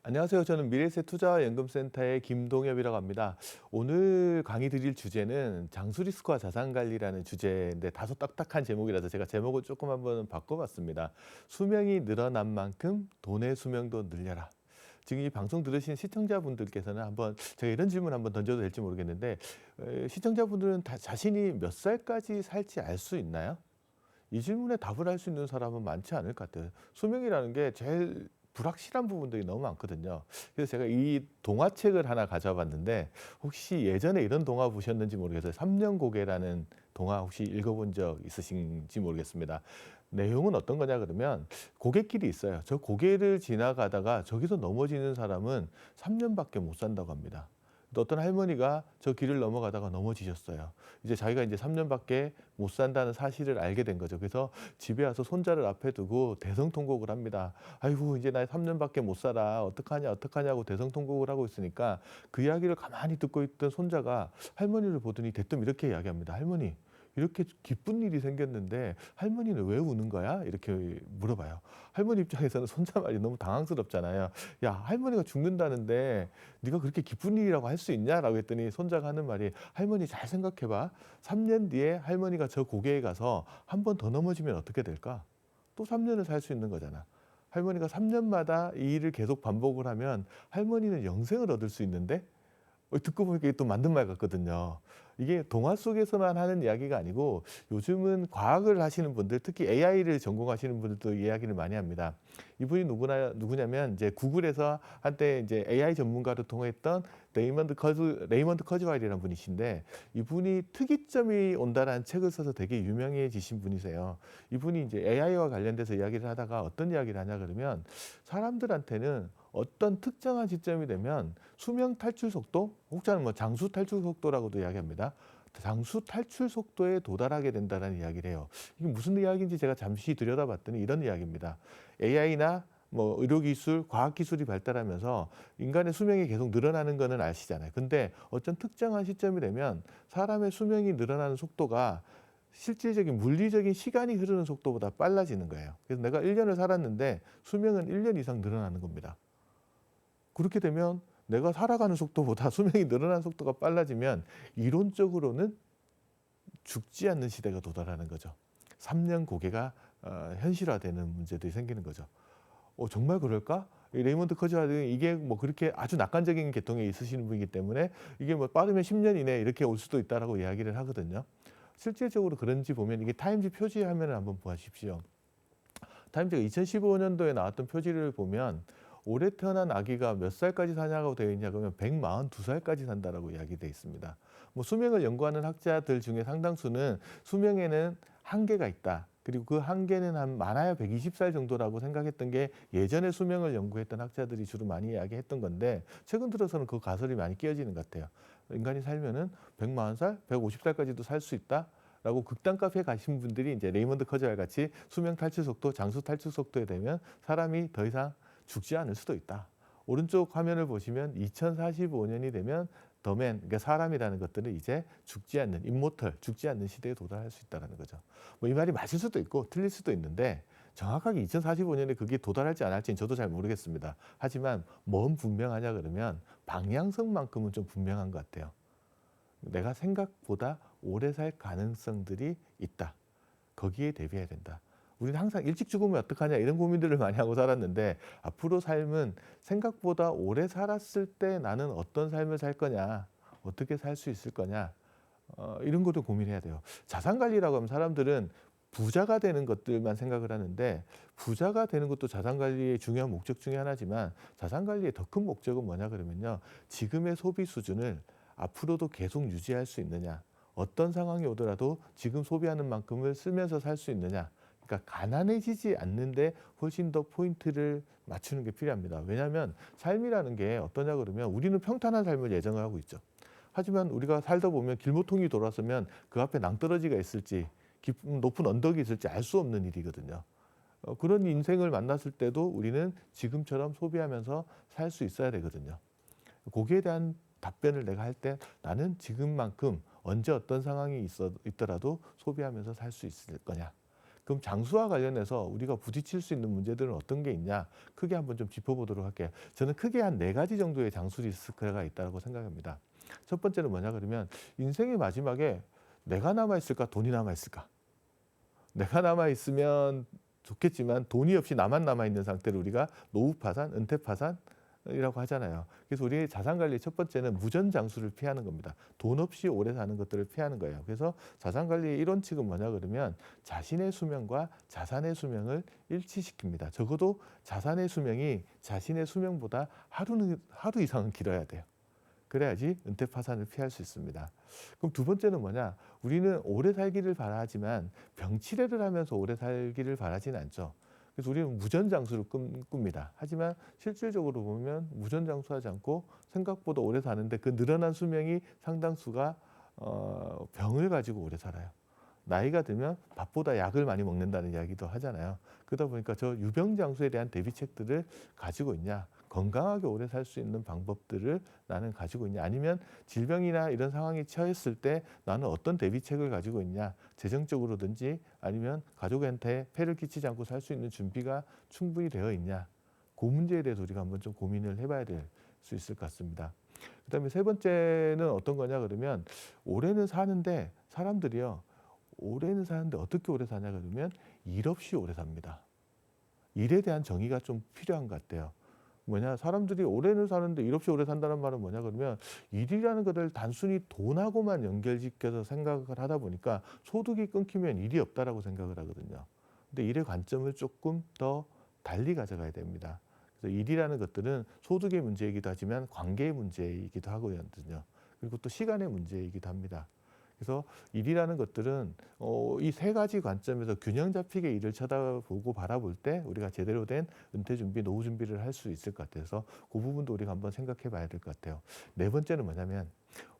안녕하세요. 저는 미래에셋투자연금센터의 김동엽이라고 합니다. 오늘 강의 드릴 주제는 장수리스크와 자산관리라는 주제인데 다소 딱딱한 제목이라서 제가 제목을 조금 한번 바꿔봤습니다. 수명이 늘어난 만큼 돈의 수명도 늘려라. 지금 이 방송 들으신 시청자분들께서는 한번 제가 이런 질문 한번 던져도 될지 모르겠는데 시청자분들은 다 자신이 몇 살까지 살지 알 수 있나요? 이 질문에 답을 할 수 있는 사람은 많지 않을 것 같아요. 수명이라는 게 제일 불확실한 부분들이 너무 많거든요. 그래서 제가 이 동화책을 하나 가져와 봤는데 혹시 예전에 이런 동화 보셨는지 모르겠어요. 삼년고개라는 동화 혹시 읽어본 적 있으신지 모르겠습니다. 내용은 어떤 거냐 그러면 고갯길이 있어요. 저 고개를 지나가다가 저기서 넘어지는 사람은 3년밖에 못 산다고 합니다. 또 어떤 할머니가 저 길을 넘어가다가 넘어지셨어요. 이제 자기가 이제 3년밖에 못 산다는 사실을 알게 된 거죠. 그래서 집에 와서 손자를 앞에 두고 대성통곡을 합니다. 아이고 이제 나 3년밖에 못 살아. 어떡하냐 어떡하냐고 대성통곡을 하고 있으니까 그 이야기를 가만히 듣고 있던 손자가 할머니를 보더니 대뜸 이렇게 이야기합니다. 할머니 이렇게 기쁜 일이 생겼는데 할머니는 왜 우는 거야? 이렇게 물어봐요. 할머니 입장에서는 손자 말이 너무 당황스럽잖아요. 야 할머니가 죽는다는데 네가 그렇게 기쁜 일이라고 할 수 있냐?라고 했더니 손자가 하는 말이 할머니 잘 생각해 봐. 3년 뒤에 할머니가 저 고개에 가서 한 번 더 넘어지면 어떻게 될까? 또 3년을 살 수 있는 거잖아. 할머니가 3년마다 이 일을 계속 반복을 하면 할머니는 영생을 얻을 수 있는데 듣고 보니까 이게 또 맞는 말 같거든요. 이게 동화 속에서만 하는 이야기가 아니고 요즘은 과학을 하시는 분들, 특히 AI를 전공하시는 분들도 이야기를 많이 합니다. 이분이 누구냐면 이제 구글에서 한때 이제 AI 전문가로 통했던 레이먼드 커즈와일이라는 분이신데 이분이 특이점이 온다라는 책을 써서 되게 유명해지신 분이세요. 이분이 이제 AI와 관련돼서 이야기를 하다가 어떤 이야기를 하냐 그러면 사람들한테는 어떤 특정한 시점이 되면 수명 탈출 속도, 혹자는 뭐 장수 탈출 속도라고도 이야기합니다. 장수 탈출 속도에 도달하게 된다는 이야기를 해요. 이게 무슨 이야기인지 제가 잠시 들여다봤더니 이런 이야기입니다. AI나 뭐 의료기술, 과학기술이 발달하면서 인간의 수명이 계속 늘어나는 거는 아시잖아요. 근데 어떤 특정한 시점이 되면 사람의 수명이 늘어나는 속도가 실질적인 물리적인 시간이 흐르는 속도보다 빨라지는 거예요. 그래서 내가 1년을 살았는데 수명은 1년 이상 늘어나는 겁니다. 그렇게 되면 내가 살아가는 속도보다 수명이 늘어나는 속도가 빨라지면 이론적으로는 죽지 않는 시대가 도달하는 거죠. 3년 고개가 현실화되는 문제들이 생기는 거죠. 정말 그럴까? 이 레이먼드 커즈와일은 이게 뭐 그렇게 아주 낙관적인 계통에 있으시는 분이기 때문에 이게 뭐 빠르면 10년 이내 이렇게 올 수도 있다라고 이야기를 하거든요. 실질적으로 그런지 보면 이게 타임지 표지 화면을 한번 보십시오. 타임즈가 2015년도에 나왔던 표지를 보면 올해 태어난 아기가 몇 살까지 사냐고 되어 있냐 그러면 142살까지 산다라고 이야기되어 있습니다. 뭐 수명을 연구하는 학자들 중에 상당수는 수명에는 한계가 있다. 그리고 그 한계는 한 많아야 120살 정도라고 생각했던 게 예전에 수명을 연구했던 학자들이 주로 많이 이야기했던 건데 최근 들어서는 그 가설이 많이 깨어지는 것 같아요. 인간이 살면은 140살, 150살까지도 살 수 있다. 라고 극단 카페에 가신 분들이 이제 레이먼드 커즈와일 같이 수명 탈출 속도, 장수 탈출 속도에 되면 사람이 더 이상 죽지 않을 수도 있다. 오른쪽 화면을 보시면 2045년이 되면 더맨, 그러니까 사람이라는 것들은 이제 죽지 않는, 임모털, 죽지 않는 시대에 도달할 수 있다는 거죠. 뭐 이 말이 맞을 수도 있고 틀릴 수도 있는데 정확하게 2045년에 그게 도달할지 안 할지는 저도 잘 모르겠습니다. 하지만 뭔 분명하냐 그러면 방향성만큼은 좀 분명한 것 같아요. 내가 생각보다 오래 살 가능성들이 있다. 거기에 대비해야 된다. 우리는 항상 일찍 죽으면 어떡하냐 이런 고민들을 많이 하고 살았는데 앞으로 삶은 생각보다 오래 살았을 때 나는 어떤 삶을 살 거냐, 어떻게 살 수 있을 거냐 이런 것도 고민해야 돼요. 자산관리라고 하면 사람들은 부자가 되는 것들만 생각을 하는데 부자가 되는 것도 자산관리의 중요한 목적 중에 하나지만 자산관리의 더 큰 목적은 뭐냐 그러면요. 지금의 소비 수준을 앞으로도 계속 유지할 수 있느냐. 어떤 상황이 오더라도 지금 소비하는 만큼을 쓰면서 살 수 있느냐. 그러니까 가난해지지 않는데 훨씬 더 포인트를 맞추는 게 필요합니다. 왜냐하면 삶이라는 게 어떠냐 그러면 우리는 평탄한 삶을 예정을 하고 있죠. 하지만 우리가 살다 보면 길모퉁이 돌아서면 그 앞에 낭떠러지가 있을지 높은 언덕이 있을지 알 수 없는 일이거든요. 그런 인생을 만났을 때도 우리는 지금처럼 소비하면서 살 수 있어야 되거든요. 거기에 대한 답변을 내가 할 때 나는 지금만큼 언제 어떤 상황이 있더라도 소비하면서 살 수 있을 거냐. 그럼 장수와 관련해서 우리가 부딪힐 수 있는 문제들은 어떤 게 있냐? 크게 한번 좀 짚어보도록 할게요. 저는 크게 한 네 가지 정도의 장수 리스크가 있다고 생각합니다. 첫 번째는 뭐냐 그러면 인생의 마지막에 내가 남아있을까 돈이 남아있을까? 내가 남아있으면 좋겠지만 돈이 없이 나만 남아있는 상태로 우리가 노후 파산, 은퇴 파산이라고 하잖아요. 그래서 우리의 자산 관리 첫 번째는 무전 장수를 피하는 겁니다. 돈 없이 오래 사는 것들을 피하는 거예요. 그래서 자산 관리의 1원칙은 뭐냐 그러면 자신의 수명과 자산의 수명을 일치시킵니다. 적어도 자산의 수명이 자신의 수명보다 하루 이상은 길어야 돼요. 그래야지 은퇴 파산을 피할 수 있습니다. 그럼 두 번째는 뭐냐? 우리는 오래 살기를 바라지만 병치레를 하면서 오래 살기를 바라지는 않죠. 그래서 우리는 무전장수를 꿉니다. 하지만 실질적으로 보면 무전장수하지 않고 생각보다 오래 사는데 그 늘어난 수명이 상당수가 병을 가지고 오래 살아요. 나이가 들면 밥보다 약을 많이 먹는다는 이야기도 하잖아요. 그러다 보니까 저 유병장수에 대한 대비책들을 가지고 있냐? 건강하게 오래 살 수 있는 방법들을 나는 가지고 있냐? 아니면 질병이나 이런 상황에 처했을 때 나는 어떤 대비책을 가지고 있냐? 재정적으로든지 아니면 가족한테 폐를 끼치지 않고 살 수 있는 준비가 충분히 되어 있냐? 그 문제에 대해서 우리가 한번 좀 고민을 해봐야 될 수 있을 것 같습니다. 그다음에 세 번째는 어떤 거냐 그러면 올해는 사는데 사람들이요. 오래는 사는데 어떻게 오래 사냐 그러면 일 없이 오래 삽니다. 일에 대한 정의가 좀 필요한 것 같아요. 뭐냐 사람들이 오래는 사는데 일 없이 오래 산다는 말은 뭐냐 그러면 일이라는 것을 단순히 돈하고만 연결시켜서 생각을 하다 보니까 소득이 끊기면 일이 없다라고 생각을 하거든요. 근데 일의 관점을 조금 더 달리 가져가야 됩니다. 그래서 일이라는 것들은 소득의 문제이기도 하지만 관계의 문제이기도 하거든요. 그리고 또 시간의 문제이기도 합니다. 그래서 일이라는 것들은 이 세 가지 관점에서 균형 잡히게 일을 쳐다보고 바라볼 때 우리가 제대로 된 은퇴 준비, 노후 준비를 할 수 있을 것 같아서 그 부분도 우리가 한번 생각해 봐야 될 것 같아요. 네 번째는 뭐냐면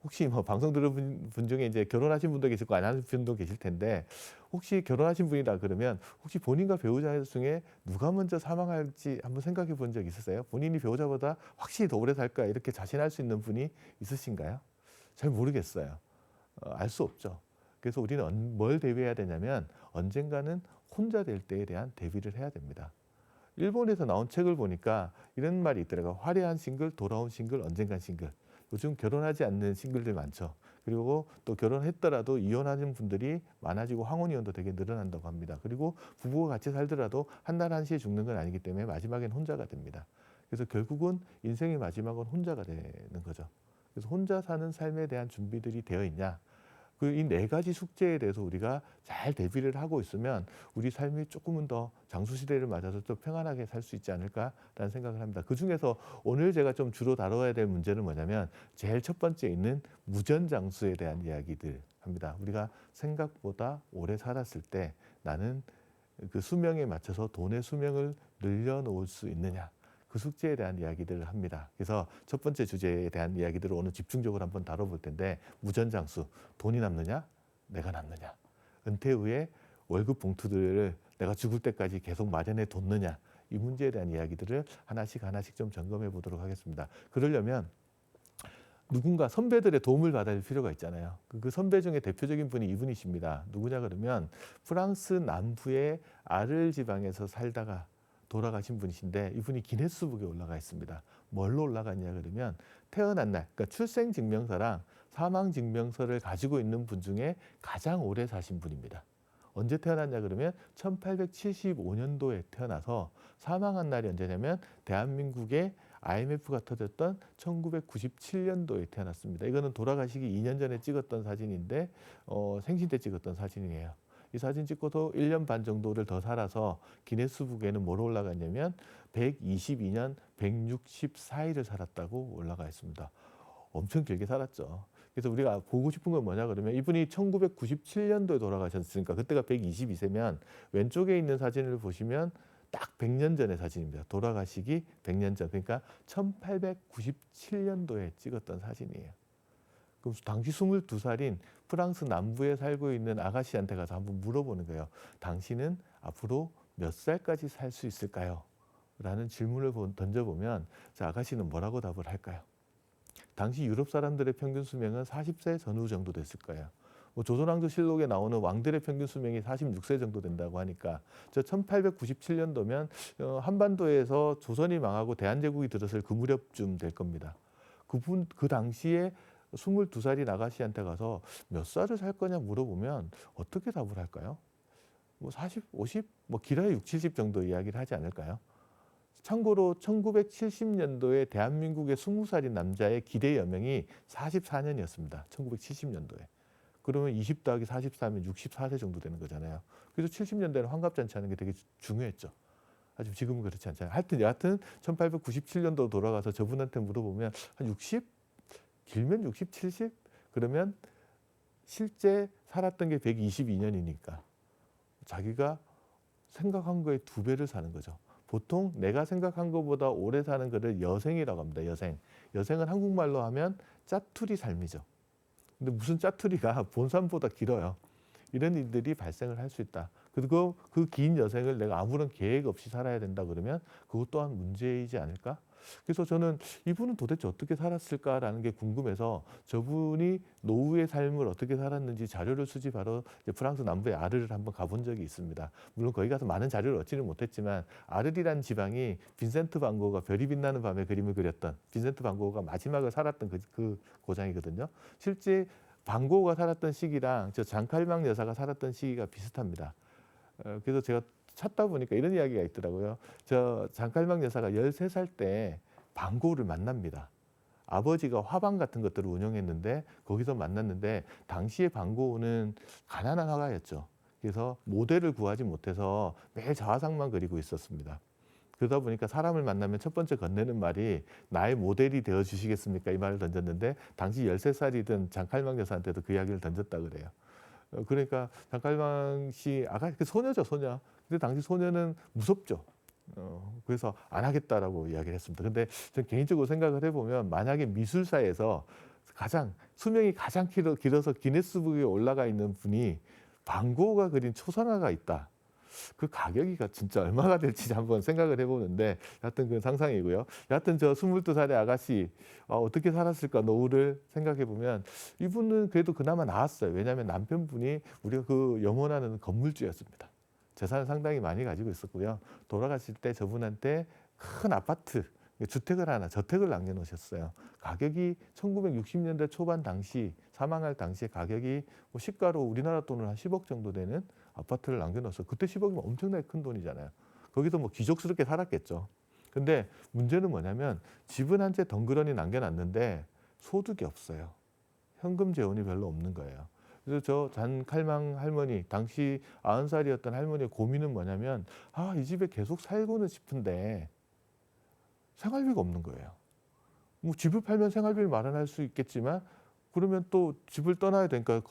혹시 뭐 방송 들은 분 중에 이제 결혼하신 분도 계실 거 안 하신 분도 계실 텐데 혹시 결혼하신 분이라 그러면 혹시 본인과 배우자 중에 누가 먼저 사망할지 한번 생각해 본 적 있으세요? 본인이 배우자보다 확실히 더 오래 살까 이렇게 자신할 수 있는 분이 있으신가요? 잘 모르겠어요. 알 수 없죠. 그래서 우리는 뭘 대비해야 되냐면 언젠가는 혼자 될 때에 대한 대비를 해야 됩니다. 일본에서 나온 책을 보니까 이런 말이 있더라고요. 화려한 싱글, 돌아온 싱글, 언젠간 싱글. 요즘 결혼하지 않는 싱글들 많죠. 그리고 또 결혼했더라도 이혼하는 분들이 많아지고 황혼이혼도 되게 늘어난다고 합니다. 그리고 부부가 같이 살더라도 한 날 한시에 죽는 건 아니기 때문에 마지막엔 혼자가 됩니다. 그래서 결국은 인생의 마지막은 혼자가 되는 거죠. 그래서 혼자 사는 삶에 대한 준비들이 되어 있냐. 이 네 가지 숙제에 대해서 우리가 잘 대비를 하고 있으면 우리 삶이 조금은 더 장수시대를 맞아서 좀 평안하게 살 수 있지 않을까라는 생각을 합니다. 그중에서 오늘 제가 좀 주로 다뤄야 될 문제는 뭐냐면 제일 첫 번째 있는 무전장수에 대한 이야기들 합니다. 우리가 생각보다 오래 살았을 때 나는 그 수명에 맞춰서 돈의 수명을 늘려놓을 수 있느냐. 그 숙제에 대한 이야기들을 합니다. 그래서 첫 번째 주제에 대한 이야기들을 오늘 집중적으로 한번 다뤄볼 텐데 무전장수, 돈이 남느냐, 내가 남느냐, 은퇴 후에 월급 봉투들을 내가 죽을 때까지 계속 마련해 뒀느냐 이 문제에 대한 이야기들을 하나씩 좀 점검해 보도록 하겠습니다. 그러려면 누군가 선배들의 도움을 받을 필요가 있잖아요. 그 선배 중에 대표적인 분이 이분이십니다. 누구냐 그러면 프랑스 남부의 아를 지방에서 살다가 돌아가신 분이신데 이분이 기네스북에 올라가 있습니다. 뭘로 올라갔냐 그러면 태어난 날, 그러니까 출생증명서랑 사망증명서를 가지고 있는 분 중에 가장 오래 사신 분입니다. 언제 태어났냐 그러면 1875년도에 태어나서 사망한 날이 언제냐면 대한민국의 IMF가 터졌던 1997년도에 태어났습니다. 이거는 돌아가시기 2년 전에 찍었던 사진인데 생신 때 찍었던 사진이에요. 이 사진 찍고도 1년 반 정도를 더 살아서 기네스북에는 뭐로 올라갔냐면 122년 164일을 살았다고 올라가 있습니다. 엄청 길게 살았죠. 그래서 우리가 보고 싶은 건 뭐냐 그러면 이분이 1997년도에 돌아가셨으니까 그때가 122세면 왼쪽에 있는 사진을 보시면 딱 100년 전의 사진입니다. 돌아가시기 100년 전. 그러니까 1897년도에 찍었던 사진이에요. 그럼 당시 22살인 프랑스 남부에 살고 있는 아가씨한테 가서 한번 물어보는 거예요. 당신은 앞으로 몇 살까지 살 수 있을까요? 라는 질문을 던져보면 아가씨는 뭐라고 답을 할까요? 당시 유럽 사람들의 평균 수명은 40세 전후 정도 됐을 거예요. 뭐 조선왕조실록에 나오는 왕들의 평균 수명이 46세 정도 된다고 하니까 저 1897년도면 한반도에서 조선이 망하고 대한제국이 들었을 그 무렵쯤 될 겁니다. 그 당시에 22살인 아가씨한테 가서 몇 살을 살 거냐 물어보면 어떻게 답을 할까요? 뭐 40, 50, 뭐 길어야 6, 70 정도 이야기를 하지 않을까요? 참고로 1970년도에 대한민국의 20살인 남자의 기대 여명이 44년이었습니다. 1970년도에. 그러면 20 더하기 44면 64세 정도 되는 거잖아요. 그래서 70년대는 환갑잔치 하는 게 되게 중요했죠. 하지만 지금은 그렇지 않잖아요. 하여튼 여하튼 1897년도 돌아가서 저분한테 물어보면 한 60? 길면 60, 70? 그러면 실제 살았던 게 122년이니까 자기가 생각한 거의 2배를 사는 거죠. 보통 내가 생각한 것보다 오래 사는 거를 여생이라고 합니다. 여생. 여생은 한국말로 하면 짜투리 삶이죠. 근데 무슨 짜투리가 본산보다 길어요. 이런 일들이 발생을 할 수 있다. 그리고 그 긴 여생을 내가 아무런 계획 없이 살아야 된다 그러면 그것 또한 문제이지 않을까? 그래서 저는 이분은 도대체 어떻게 살았을까라는 게 궁금해서 저분이 노후의 삶을 어떻게 살았는지 자료를 수집하러 프랑스 남부의 아르를 한번 가본 적이 있습니다. 물론 거기 가서 많은 자료를 얻지는 못했지만 아르이라는 지방이 빈센트 반 고흐가 별이 빛나는 밤에 그림을 그렸던 빈센트 반 고흐가 마지막을 살았던 그 고장이거든요. 실제 반 고흐가 살았던 시기랑 저 장칼망 여사가 살았던 시기가 비슷합니다. 그래서 제가 찾다 보니까 이런 이야기가 있더라고요. 저 장칼망 여사가 13살 때 반 고흐를 만납니다. 아버지가 화방 같은 것들을 운영했는데 거기서 만났는데 당시에 반 고흐는 가난한 화가였죠. 그래서 모델을 구하지 못해서 매일 자화상만 그리고 있었습니다. 그러다 보니까 사람을 만나면 첫 번째 건네는 말이 나의 모델이 되어 주시겠습니까? 이 말을 던졌는데 당시 13살이던 장칼망 여사한테도 그 이야기를 던졌다 그래요. 그러니까 장칼망 씨 그 소녀죠, 소녀. 근데 당시 소녀는 무섭죠. 그래서 안 하겠다라고 이야기를 했습니다. 근데 전 개인적으로 생각을 해보면 만약에 미술사에서 가장 수명이 가장 길어서 기네스북에 올라가 있는 분이 반 고흐가 그린 초상화가 있다. 그 가격이 진짜 얼마가 될지 한번 생각을 해보는데 여하튼 그 상상이고요. 여하튼 저 22살의 아가씨 어떻게 살았을까 노후를 생각해보면 이분은 그래도 그나마 나았어요. 왜냐하면 남편분이 우리가 그 영원하는 건물주였습니다. 재산을 상당히 많이 가지고 있었고요. 돌아가실 때 저분한테 큰 아파트, 저택을 남겨놓으셨어요. 가격이 1960년대 초반 당시 사망할 당시에 가격이 뭐 시가로 우리나라 돈으로 한 10억 정도 되는 아파트를 남겨놓았어요. 그때 10억이면 엄청나게 큰 돈이잖아요. 거기서 뭐 기족스럽게 살았겠죠. 근데 문제는 뭐냐면 집은 한 채 덩그러니 남겨놨는데 소득이 없어요. 현금 재원이 별로 없는 거예요. 그래서 저 장칼망 할머니, 당시 90살이었던 할머니의 고민은 뭐냐면 이 집에 계속 살고는 싶은데 생활비가 없는 거예요. 뭐 집을 팔면 생활비를 마련할 수 있겠지만 그러면 또 집을 떠나야 되니까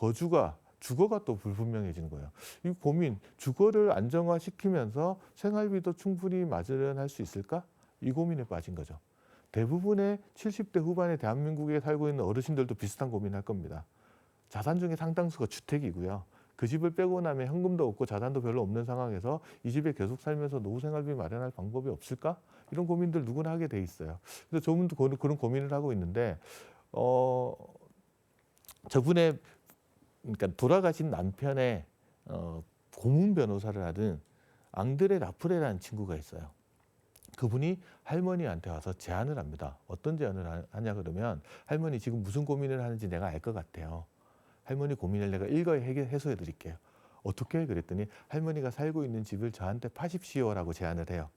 주거가 또 불분명해지는 거예요. 이 고민, 주거를 안정화시키면서 생활비도 충분히 마련할 수 있을까? 이 고민에 빠진 거죠. 대부분의 70대 후반의 대한민국에 살고 있는 어르신들도 비슷한 고민을 할 겁니다. 자산 중에 상당수가 주택이고요. 그 집을 빼고 나면 현금도 없고 자산도 별로 없는 상황에서 이 집에 계속 살면서 노후 생활비 마련할 방법이 없을까? 이런 고민들 누구나 하게 돼 있어요. 그래서 저분도 그런 고민을 하고 있는데 저분의 그러니까 돌아가신 남편의 고문 변호사를 하던 앙드레 라프레라는 친구가 있어요. 그분이 할머니한테 와서 제안을 합니다. 어떤 제안을 하냐 그러면 할머니 지금 무슨 고민을 하는지 내가 알 것 같아요. 할머니 고민을 내가 일거에 해소해 드릴게요. 어떻게? 그랬더니 할머니가 살고 있는 집을 저한테 파십시오라고 제안을 해요.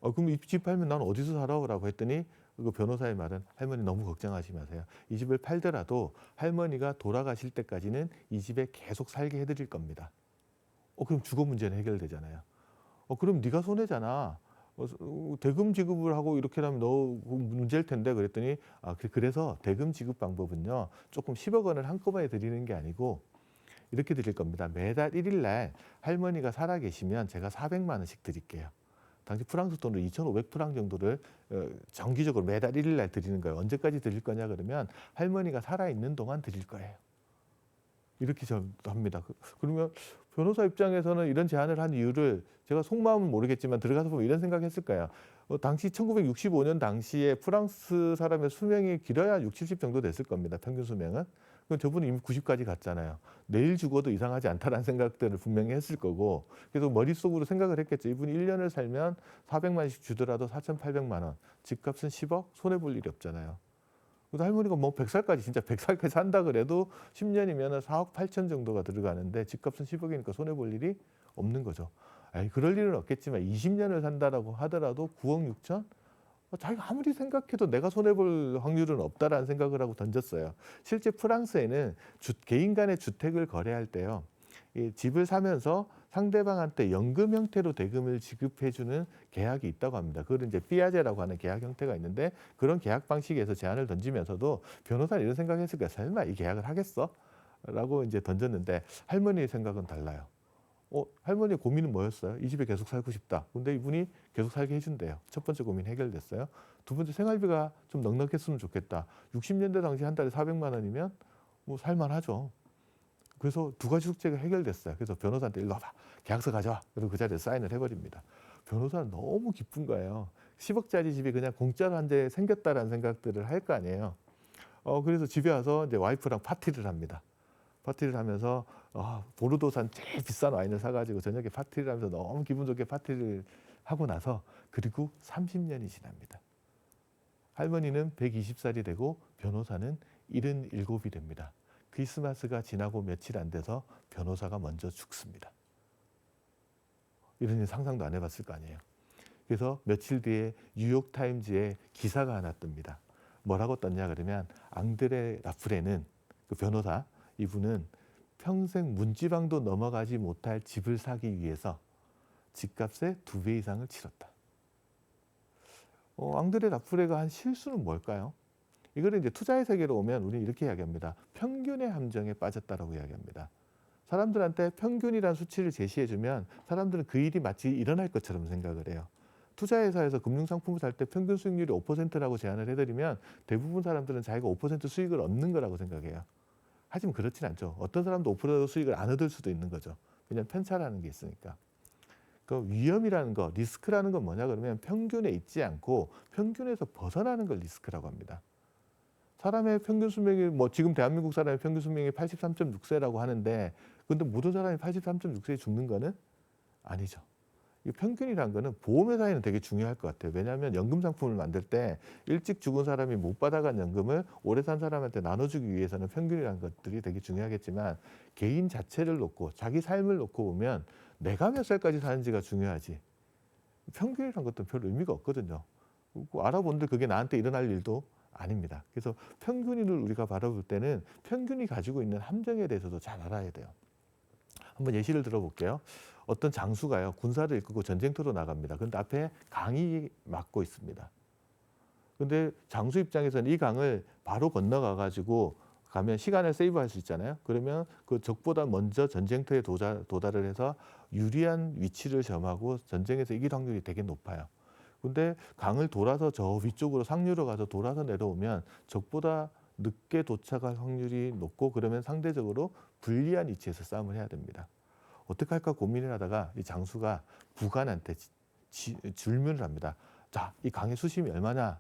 그럼 이 집 팔면 난 어디서 살아오라고 했더니 그 변호사의 말은 할머니 너무 걱정하지 마세요. 이 집을 팔더라도 할머니가 돌아가실 때까지는 이 집에 계속 살게 해드릴 겁니다. 그럼 주거 문제는 해결되잖아요. 그럼 네가 손해잖아. 대금 지급을 하고 이렇게 하면 너 문제일 텐데 그랬더니 그래서 대금 지급 방법은요. 조금 10억 원을 한꺼번에 드리는 게 아니고 이렇게 드릴 겁니다. 매달 1일 날 할머니가 살아 계시면 제가 400만 원씩 드릴게요. 당시 프랑스 돈으로 2,500프랑 정도를 정기적으로 매달 1일 날 드리는 거예요. 언제까지 드릴 거냐 그러면 할머니가 살아있는 동안 드릴 거예요. 이렇게 합니다. 그러면 변호사 입장에서는 이런 제안을 한 이유를 제가 속마음은 모르겠지만 들어가서 보면 이런 생각했을 거예요. 당시 1965년 당시에 프랑스 사람의 수명이 길어야 60, 70 정도 됐을 겁니다. 평균 수명은. 그럼 저분은 이미 90까지 갔잖아요. 내일 죽어도 이상하지 않다라는 생각들을 분명히 했을 거고 그래서 머릿속으로 생각을 했겠죠. 이분이 1년을 살면 400만 원씩 주더라도 4,800만 원. 집값은 10억? 손해볼 일이 없잖아요. 그래서 할머니가 뭐 100살까지 진짜 100살까지 산다 그래도 10년이면 4억 8천 정도가 들어가는데 집값은 10억이니까 손해볼 일이 없는 거죠. 아이, 그럴 일은 없겠지만 20년을 산다라고 하더라도 9억 6천? 자기가 아무리 생각해도 내가 손해볼 확률은 없다라는 생각을 하고 던졌어요. 실제 프랑스에는 개인 간의 주택을 거래할 때요. 이 집을 사면서 상대방한테 연금 형태로 대금을 지급해주는 계약이 있다고 합니다. 그걸 이제 피아제라고 하는 계약 형태가 있는데 그런 계약 방식에서 제안을 던지면서도 변호사는 이런 생각했을 거야. 설마 이 계약을 하겠어? 라고 이제 던졌는데 할머니의 생각은 달라요. 할머니의 고민은 뭐였어요? 이 집에 계속 살고 싶다. 근데 이분이 계속 살게 해준대요. 첫 번째 고민 해결됐어요. 두 번째 생활비가 좀 넉넉했으면 좋겠다. 60년대 당시 한 달에 400만 원이면 뭐 살만하죠. 그래서 두 가지 숙제가 해결됐어요. 그래서 변호사한테 일로 와봐. 계약서 가져와. 그리고 그 자리에 사인을 해버립니다. 변호사는 너무 기쁜 거예요. 10억짜리 집이 그냥 공짜로 한 대 생겼다라는 생각들을 할 거 아니에요. 그래서 집에 와서 이제 와이프랑 파티를 합니다. 파티를 하면서 보르도산 제일 비싼 와인을 사가지고 저녁에 파티를 하면서 너무 기분 좋게 파티를 하고 나서 그리고 30년이 지납니다. 할머니는 120살이 되고 변호사는 77이 됩니다. 크리스마스가 지나고 며칠 안 돼서 변호사가 먼저 죽습니다. 이런 일 상상도 안 해봤을 거 아니에요. 그래서 며칠 뒤에 뉴욕타임즈에 기사가 하나 뜹니다. 뭐라고 떴냐 그러면 앙드레 라프레는 그 변호사 이분은 평생 문지방도 넘어가지 못할 집을 사기 위해서 집값의 2배 이상을 치렀다. 앙드레 라프레가 한 실수는 뭘까요? 이거를 이제 투자의 세계로 오면 우리는 이렇게 이야기합니다. 평균의 함정에 빠졌다라고 이야기합니다. 사람들한테 평균이라는 수치를 제시해주면 사람들은 그 일이 마치 일어날 것처럼 생각을 해요. 투자회사에서 금융상품을 살 때 평균 수익률이 5%라고 제안을 해드리면 대부분 사람들은 자기가 5% 수익을 얻는 거라고 생각해요. 하지만 그렇진 않죠. 어떤 사람도 5% 수익을 안 얻을 수도 있는 거죠. 왜냐하면 편차라는 게 있으니까. 그 위험이라는 거, 리스크라는 건 뭐냐 그러면 평균에 있지 않고 평균에서 벗어나는 걸 리스크라고 합니다. 사람의 평균 수명이 뭐 지금 대한민국 사람의 평균 수명이 83.6세라고 하는데 근데 모든 사람이 83.6세에 죽는 거는 아니죠. 이 평균이라는 거는 보험회사에는 되게 중요할 것 같아요. 왜냐하면 연금 상품을 만들 때 일찍 죽은 사람이 못 받아간 연금을 오래 산 사람한테 나눠주기 위해서는 평균이라는 것들이 되게 중요하겠지만 개인 자체를 놓고 자기 삶을 놓고 보면 내가 몇 살까지 사는지가 중요하지. 평균이라는 것도 별 의미가 없거든요. 알아본들 그게 나한테 일어날 일도 아닙니다. 그래서 평균을 우리가 바라볼 때는 평균이 가지고 있는 함정에 대해서도 잘 알아야 돼요. 한번 예시를 들어볼게요. 어떤 장수가요, 군사를 이끌고 전쟁터로 나갑니다. 그런데 앞에 강이 막고 있습니다. 근데 장수 입장에서는 이 강을 바로 건너가 가지고 가면 시간을 세이브할 수 있잖아요. 그러면 그 적보다 먼저 전쟁터에 도달을 해서 유리한 위치를 점하고 전쟁에서 이길 확률이 되게 높아요. 근데 강을 돌아서 저 위쪽으로 상류로 가서 돌아서 내려오면 적보다 늦게 도착할 확률이 높고 그러면 상대적으로 불리한 위치에서 싸움을 해야 됩니다. 어떻게 할까 고민을 하다가 이 장수가 부관한테 질문을 합니다. 자, 이 강의 수심이 얼마냐?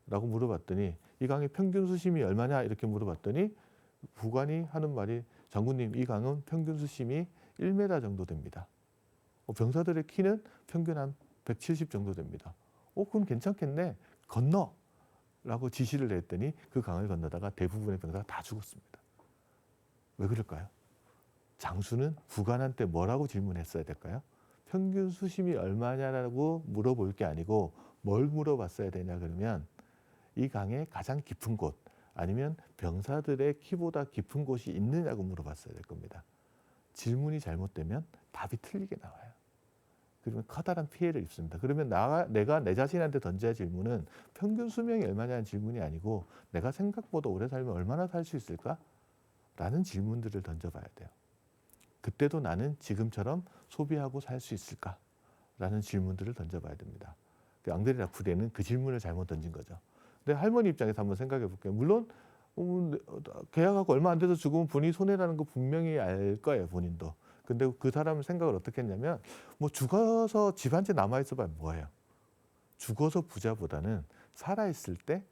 라고 물어봤더니 이 강의 평균 수심이 얼마냐? 이렇게 물어봤더니 부관이 하는 말이 장군님, 이 강은 평균 수심이 1m 정도 됩니다. 병사들의 키는 평균 한 170 정도 됩니다. 그럼 괜찮겠네. 건너! 라고 지시를 했더니 그 강을 건너다가 대부분의 병사가 다 죽었습니다. 왜 그럴까요? 장수는 부관한테 뭐라고 질문했어야 될까요? 평균 수심이 얼마냐라고 물어볼 게 아니고 뭘 물어봤어야 되냐 그러면 이 강의 가장 깊은 곳 아니면 병사들의 키보다 깊은 곳이 있느냐고 물어봤어야 될 겁니다. 질문이 잘못되면 답이 틀리게 나와요. 그러면 커다란 피해를 입습니다. 그러면 내가 내 자신한테 던져야 할 질문은 평균 수명이 얼마냐는 질문이 아니고 내가 생각보다 오래 살면 얼마나 살 수 있을까? 라는 질문들을 던져봐야 돼요. 그때도 나는 지금처럼 소비하고 살 수 있을까? 라는 질문들을 던져봐야 됩니다. 앙드레 라프레는 그 질문을 잘못 던진 거죠. 근데 할머니 입장에서 한번 생각해 볼게요. 물론 계약하고 얼마 안 돼서 죽으면 본인이 손해라는 거 분명히 알 거예요. 본인도. 근데 그 사람은 생각을 어떻게 했냐면 뭐 죽어서 집 한 채 남아있어 봐야 뭐예요. 죽어서 부자보다는 살아있을 때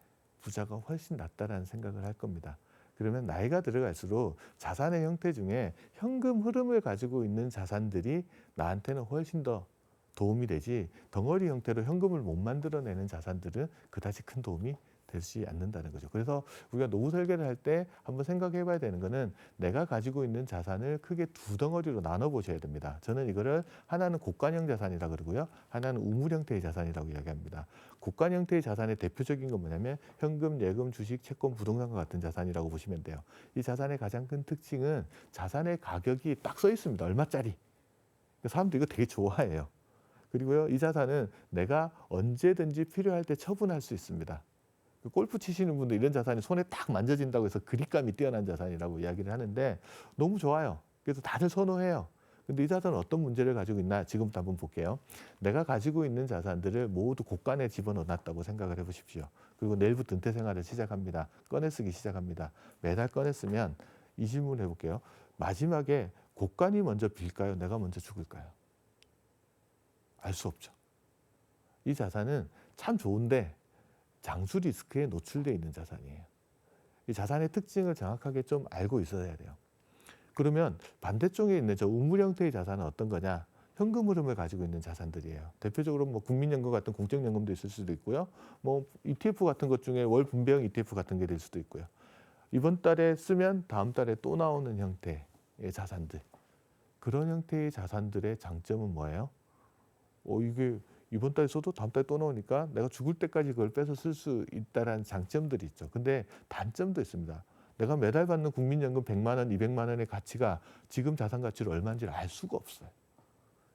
부자가 훨씬 낫다라는 생각을 할 겁니다. 그러면 나이가 들어갈수록 자산의 형태 중에 현금 흐름을 가지고 있는 자산들이 나한테는 훨씬 더 도움이 되지, 덩어리 형태로 현금을 못 만들어내는 자산들은 그다지 큰 도움이 되지 않는다는 거죠. 그래서 우리가 노후 설계를 할 때 한번 생각해 봐야 되는 거는 내가 가지고 있는 자산을 크게 두 덩어리로 나눠 보셔야 됩니다. 저는 이거를 하나는 곡간형 자산이라 그러고요. 하나는 우물 형태의 자산이라고 이야기합니다. 곡간 형태의 자산의 대표적인 건 뭐냐면 현금, 예금, 주식, 채권, 부동산과 같은 자산이라고 보시면 돼요. 이 자산의 가장 큰 특징은 자산의 가격이 딱 써 있습니다. 얼마짜리. 사람들이 이거 되게 좋아해요. 그리고요, 이 자산은 내가 언제든지 필요할 때 처분할 수 있습니다. 골프 치시는 분들 이런 자산이 손에 딱 만져진다고 해서 그립감이 뛰어난 자산이라고 이야기를 하는데 너무 좋아요. 그래서 다들 선호해요. 근데 이 자산은 어떤 문제를 가지고 있나 지금부터 한번 볼게요. 내가 가지고 있는 자산들을 모두 곳간에 집어넣어놨다고 생각을 해보십시오. 그리고 내일부터 은퇴 생활을 시작합니다. 꺼내 쓰기 시작합니다. 매달 꺼내 쓰면 이 질문 해볼게요. 마지막에 곳간이 먼저 빌까요? 내가 먼저 죽을까요? 알 수 없죠. 이 자산은 참 좋은데 장수 리스크에 노출되어 있는 자산이에요. 이 자산의 특징을 정확하게 좀 알고 있어야 돼요. 그러면 반대쪽에 있는 저 우물 형태의 자산은 어떤 거냐? 현금 흐름을 가지고 있는 자산들이에요. 대표적으로 뭐 국민연금 같은 공적연금도 있을 수도 있고요. 뭐 ETF 같은 것 중에 월 분배형 ETF 같은 게 될 수도 있고요. 이번 달에 쓰면 다음 달에 또 나오는 형태의 자산들. 그런 형태의 자산들의 장점은 뭐예요? 이게 이번 달에 써도 다음 달에 또 나오니까 내가 죽을 때까지 그걸 빼서 쓸 수 있다라는 장점들이 있죠. 근데 단점도 있습니다. 내가 매달 받는 국민연금 100만 원, 200만 원의 가치가 지금 자산 가치로 얼마인지를 알 수가 없어요.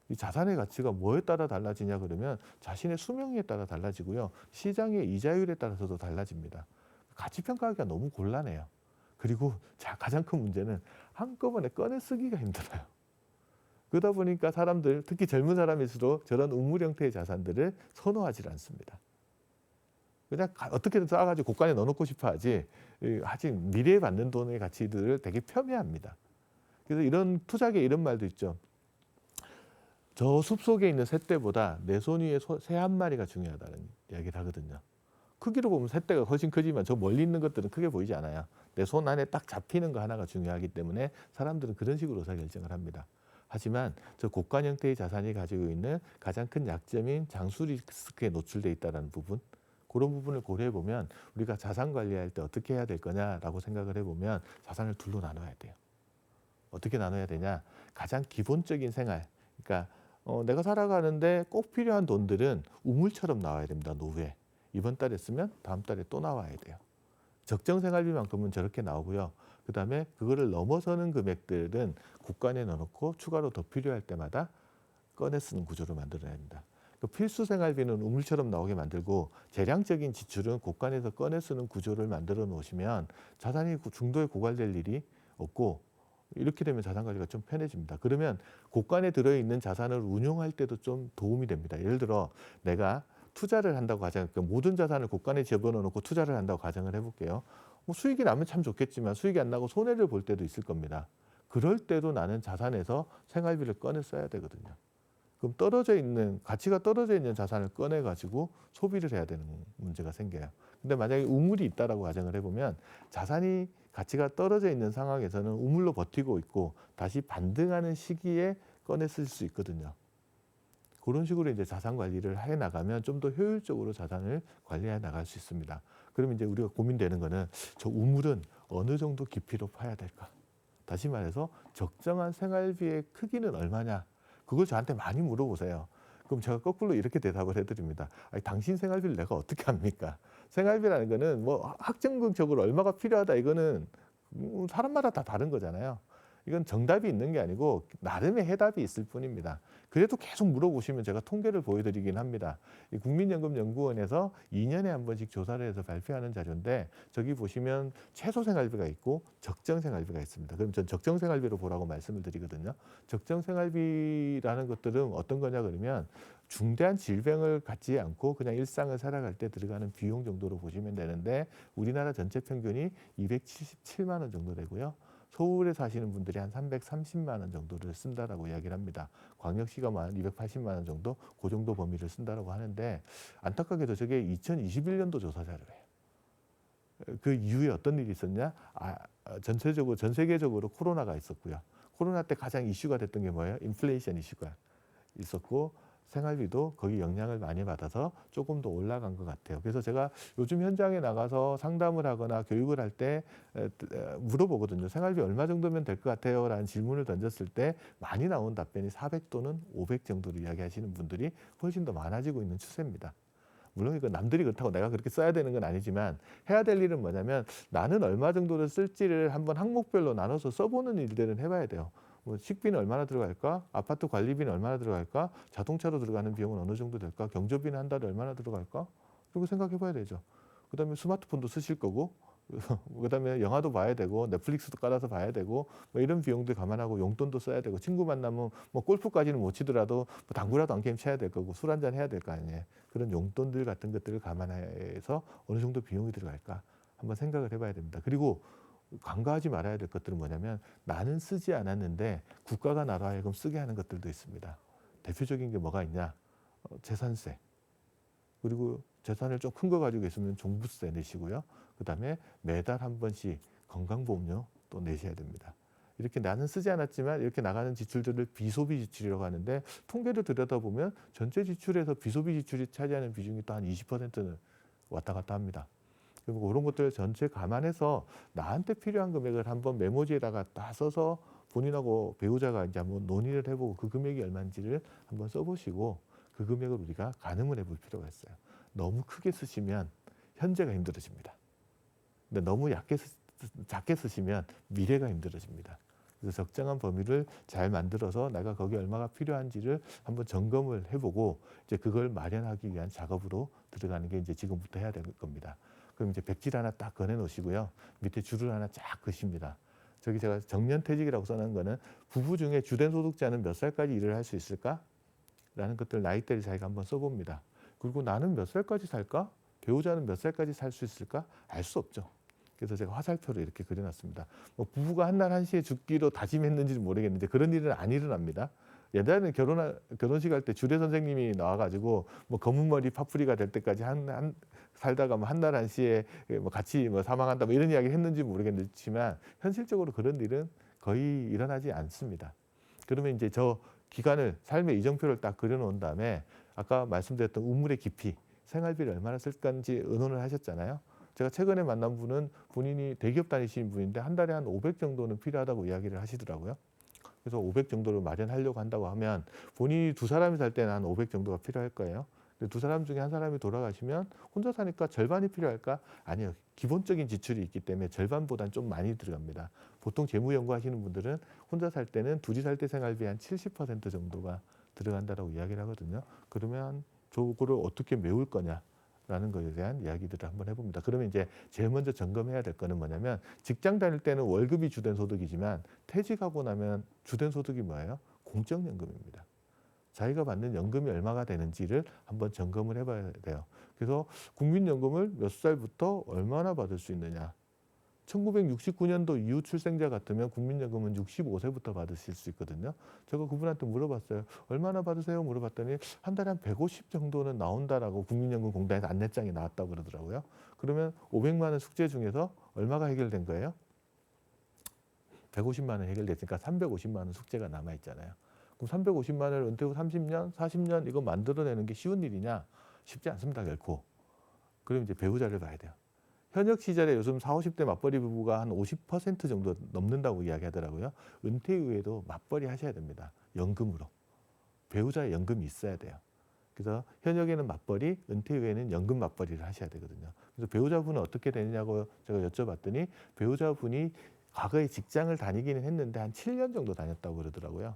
이 자산의 가치가 뭐에 따라 달라지냐 그러면 자신의 수명에 따라 달라지고요. 시장의 이자율에 따라서도 달라집니다. 가치 평가하기가 너무 곤란해요. 그리고 가장 큰 문제는 한꺼번에 꺼내 쓰기가 힘들어요. 그러다 보니까 사람들, 특히 젊은 사람일수록 저런 우물 형태의 자산들을 선호하지 않습니다. 그냥 어떻게든 쌓아가지고 곳간에 넣어놓고 싶어 하지, 아직 미래에 받는 돈의 가치들을 되게 폄훼합니다. 그래서 이런 투자계 이런 말도 있죠. 저 숲속에 있는 새떼보다 내 손 위에 새 한 마리가 중요하다는 이야기를 하거든요. 크기로 보면 새떼가 훨씬 크지만 저 멀리 있는 것들은 크게 보이지 않아요. 내 손 안에 딱 잡히는 거 하나가 중요하기 때문에 사람들은 그런 식으로 의사결정을 합니다. 하지만 저 곡간 형태의 자산이 가지고 있는 가장 큰 약점인 장수 리스크에 노출돼 있다는 부분, 그런 부분을 고려해 보면 우리가 자산 관리할 때 어떻게 해야 될 거냐라고 생각을 해보면 자산을 둘로 나눠야 돼요. 어떻게 나눠야 되냐? 가장 기본적인 생활, 그러니까 내가 살아가는데 꼭 필요한 돈들은 우물처럼 나와야 됩니다. 노후에. 이번 달에 쓰면 다음 달에 또 나와야 돼요. 적정 생활비만큼은 저렇게 나오고요. 그다음에 그거를 넘어서는 금액들은 곳간에 넣어놓고 추가로 더 필요할 때마다 꺼내 쓰는 구조를 만들어야 합니다. 필수 생활비는 우물처럼 나오게 만들고 재량적인 지출은 곳간에서 꺼내 쓰는 구조를 만들어 놓으시면 자산이 중도에 고갈될 일이 없고, 이렇게 되면 자산 관리가 좀 편해집니다. 그러면 곳간에 들어있는 자산을 운용할 때도 좀 도움이 됩니다. 예를 들어 내가 투자를 한다고 가정, 그러니까 모든 자산을 곳간에 집어넣어 놓고 투자를 한다고 가정을 해볼게요. 뭐 수익이 나면 참 좋겠지만 수익이 안 나고 손해를 볼 때도 있을 겁니다. 그럴 때도 나는 자산에서 생활비를 꺼내 써야 되거든요. 그럼 가치가 떨어져 있는 자산을 꺼내 가지고 소비를 해야 되는 문제가 생겨요. 근데 만약에 우물이 있다라고 가정을 해보면 자산이 가치가 떨어져 있는 상황에서는 우물로 버티고 있고 다시 반등하는 시기에 꺼내 쓸 수 있거든요. 그런 식으로 이제 자산 관리를 해 나가면 좀 더 효율적으로 자산을 관리해 나갈 수 있습니다. 그러면 이제 우리가 고민되는 거는 저 우물은 어느 정도 깊이로 파야 될까? 다시 말해서 적정한 생활비의 크기는 얼마냐? 그걸 저한테 많이 물어보세요. 그럼 제가 거꾸로 이렇게 대답을 해드립니다. 아니, 당신 생활비를 내가 어떻게 합니까? 생활비라는 거는 뭐 확정적으로 얼마가 필요하다, 이거는 사람마다 다 다른 거잖아요. 이건 정답이 있는 게 아니고 나름의 해답이 있을 뿐입니다. 그래도 계속 물어보시면 제가 통계를 보여드리긴 합니다. 이 국민연금연구원에서 2년에 한 번씩 조사를 해서 발표하는 자료인데, 저기 보시면 최소 생활비가 있고 적정 생활비가 있습니다. 그럼 전 적정 생활비로 보라고 말씀을 드리거든요. 적정 생활비라는 것들은 어떤 거냐 그러면 중대한 질병을 갖지 않고 그냥 일상을 살아갈 때 들어가는 비용 정도로 보시면 되는데, 우리나라 전체 평균이 277만 원 정도 되고요. 서울에 사시는 분들이 한 330만 원 정도를 쓴다라고 이야기를 합니다. 광역시가 한 280만 원 정도, 그 정도 범위를 쓴다라고 하는데, 안타깝게도 저게 2021년도 조사 자료예요. 그 이후에 어떤 일이 있었냐? 전체적으로 전 세계적으로 코로나가 있었고요. 코로나 때 가장 이슈가 됐던 게 뭐예요? 인플레이션 이슈가 있었고 생활비도 거기 영향을 많이 받아서 조금 더 올라간 것 같아요. 그래서 제가 요즘 현장에 나가서 상담을 하거나 교육을 할 때 물어보거든요. 생활비 얼마 정도면 될 것 같아요? 라는 질문을 던졌을 때 많이 나온 답변이 400 또는 500 정도로 이야기하시는 분들이 훨씬 더 많아지고 있는 추세입니다. 물론 이거 남들이 그렇다고 내가 그렇게 써야 되는 건 아니지만 해야 될 일은 뭐냐면 나는 얼마 정도를 쓸지를 한번 항목별로 나눠서 써보는 일들은 해봐야 돼요. 뭐 식비는 얼마나 들어갈까? 아파트 관리비는 얼마나 들어갈까? 자동차로 들어가는 비용은 어느 정도 될까? 경조비는 한 달에 얼마나 들어갈까? 이거 생각해봐야 되죠. 그다음에 스마트폰도 쓰실 거고 그다음에 영화도 봐야 되고 넷플릭스도 깔아서 봐야 되고 뭐 이런 비용들 감안하고 용돈도 써야 되고 친구 만나면 뭐 골프까지는 못 치더라도 뭐 당구라도 한 게임 쳐야 될 거고 술 한잔 해야 될 거 아니에요. 그런 용돈들 같은 것들을 감안해서 어느 정도 비용이 들어갈까 한번 생각을 해봐야 됩니다. 그리고 간과하지 말아야 될 것들은 뭐냐면 나는 쓰지 않았는데 국가가 나로 하여금 쓰게 하는 것들도 있습니다. 대표적인 게 뭐가 있냐? 재산세. 그리고 재산을 좀 큰 거 가지고 있으면 종부세 내시고요. 그다음에 매달 한 번씩 건강보험료 또 내셔야 됩니다. 이렇게 나는 쓰지 않았지만 이렇게 나가는 지출들을 비소비 지출이라고 하는데 통계를 들여다보면 전체 지출에서 비소비 지출이 차지하는 비중이 또 한 20%는 왔다 갔다 합니다. 그리고 그런 것들 전체 감안해서 나한테 필요한 금액을 한번 메모지에다가 다 써서 본인하고 배우자가 이제 한번 논의를 해보고 그 금액이 얼마인지를 한번 써보시고 그 금액을 우리가 가늠을 해볼 필요가 있어요. 너무 크게 쓰시면 현재가 힘들어집니다. 근데 너무 작게 쓰시면 미래가 힘들어집니다. 그래서 적정한 범위를 잘 만들어서 내가 거기 얼마가 필요한지를 한번 점검을 해보고 이제 그걸 마련하기 위한 작업으로 들어가는 게 이제 지금부터 해야 될 겁니다. 그럼 이제 백지를 하나 딱 꺼내 놓으시고요. 밑에 줄을 하나 쫙 그십니다. 저기 제가 정년퇴직이라고 써놓은 거는 부부 중에 주된 소득자는 몇 살까지 일을 할 수 있을까? 라는 것들 나이대를 자기가 한번 써봅니다. 그리고 나는 몇 살까지 살까? 배우자는 몇 살까지 살 수 있을까? 알 수 없죠. 그래서 제가 화살표로 이렇게 그려놨습니다. 뭐 부부가 한날 한시에 죽기로 다짐했는지는 모르겠는데 그런 일은 안 일어납니다. 옛날에는 결혼식 할 때 주례 선생님이 나와가지고 뭐 검은 머리 파프리가 될 때까지 살다가 뭐 한날 한시에 뭐 같이 뭐 사망한다 뭐 이런 이야기를 했는지 모르겠지만 현실적으로 그런 일은 거의 일어나지 않습니다. 그러면 이제 저 기간을 삶의 이정표를 딱 그려놓은 다음에 아까 말씀드렸던 우물의 깊이 생활비를 얼마나 쓸 건지 의논을 하셨잖아요. 제가 최근에 만난 분은 본인이 대기업 다니시는 분인데 한 달에 한 500 정도는 필요하다고 이야기를 하시더라고요. 그래서 500 정도를 마련하려고 한다고 하면 본인이 두 사람이 살 때는 한 500 정도가 필요할 거예요. 근데 두 사람 중에 한 사람이 돌아가시면 혼자 사니까 절반이 필요할까? 아니요. 기본적인 지출이 있기 때문에 절반보다는 좀 많이 들어갑니다. 보통 재무 연구하시는 분들은 혼자 살 때는 둘이 살 때 생활비 한 70% 정도가 들어간다라고 이야기를 하거든요. 그러면 저거를 어떻게 메울 거냐? 라는 것에 대한 이야기들을 한번 해봅니다. 그러면 이제 제일 먼저 점검해야 될 거는 뭐냐면 직장 다닐 때는 월급이 주된 소득이지만 퇴직하고 나면 주된 소득이 뭐예요? 공적연금입니다. 자기가 받는 연금이 얼마가 되는지를 한번 점검을 해봐야 돼요. 그래서 국민연금을 몇 살부터 얼마나 받을 수 있느냐. 1969년도 이후 출생자 같으면 국민연금은 65세부터 받으실 수 있거든요. 제가 그분한테 물어봤어요. 얼마나 받으세요? 물어봤더니 한 달에 한 150 정도는 나온다라고 국민연금 공단에서 안내장이 나왔다고 그러더라고요. 그러면 500만 원 숙제 중에서 얼마가 해결된 거예요? 150만 원 해결됐으니까 350만 원 숙제가 남아있잖아요. 그럼 350만 원을 은퇴 후 30년, 40년 이거 만들어내는 게 쉬운 일이냐? 쉽지 않습니다, 결코. 그럼 이제 배우자를 봐야 돼요. 현역 시절에 요즘 40, 50대 맞벌이 부부가 한 50% 정도 넘는다고 이야기하더라고요. 은퇴 이후에도 맞벌이 하셔야 됩니다. 연금으로. 배우자의 연금이 있어야 돼요. 그래서 현역에는 맞벌이, 은퇴 후에는 연금 맞벌이를 하셔야 되거든요. 그래서 배우자분은 어떻게 되느냐고 제가 여쭤봤더니 배우자분이 과거에 직장을 다니기는 했는데 한 7년 정도 다녔다고 그러더라고요.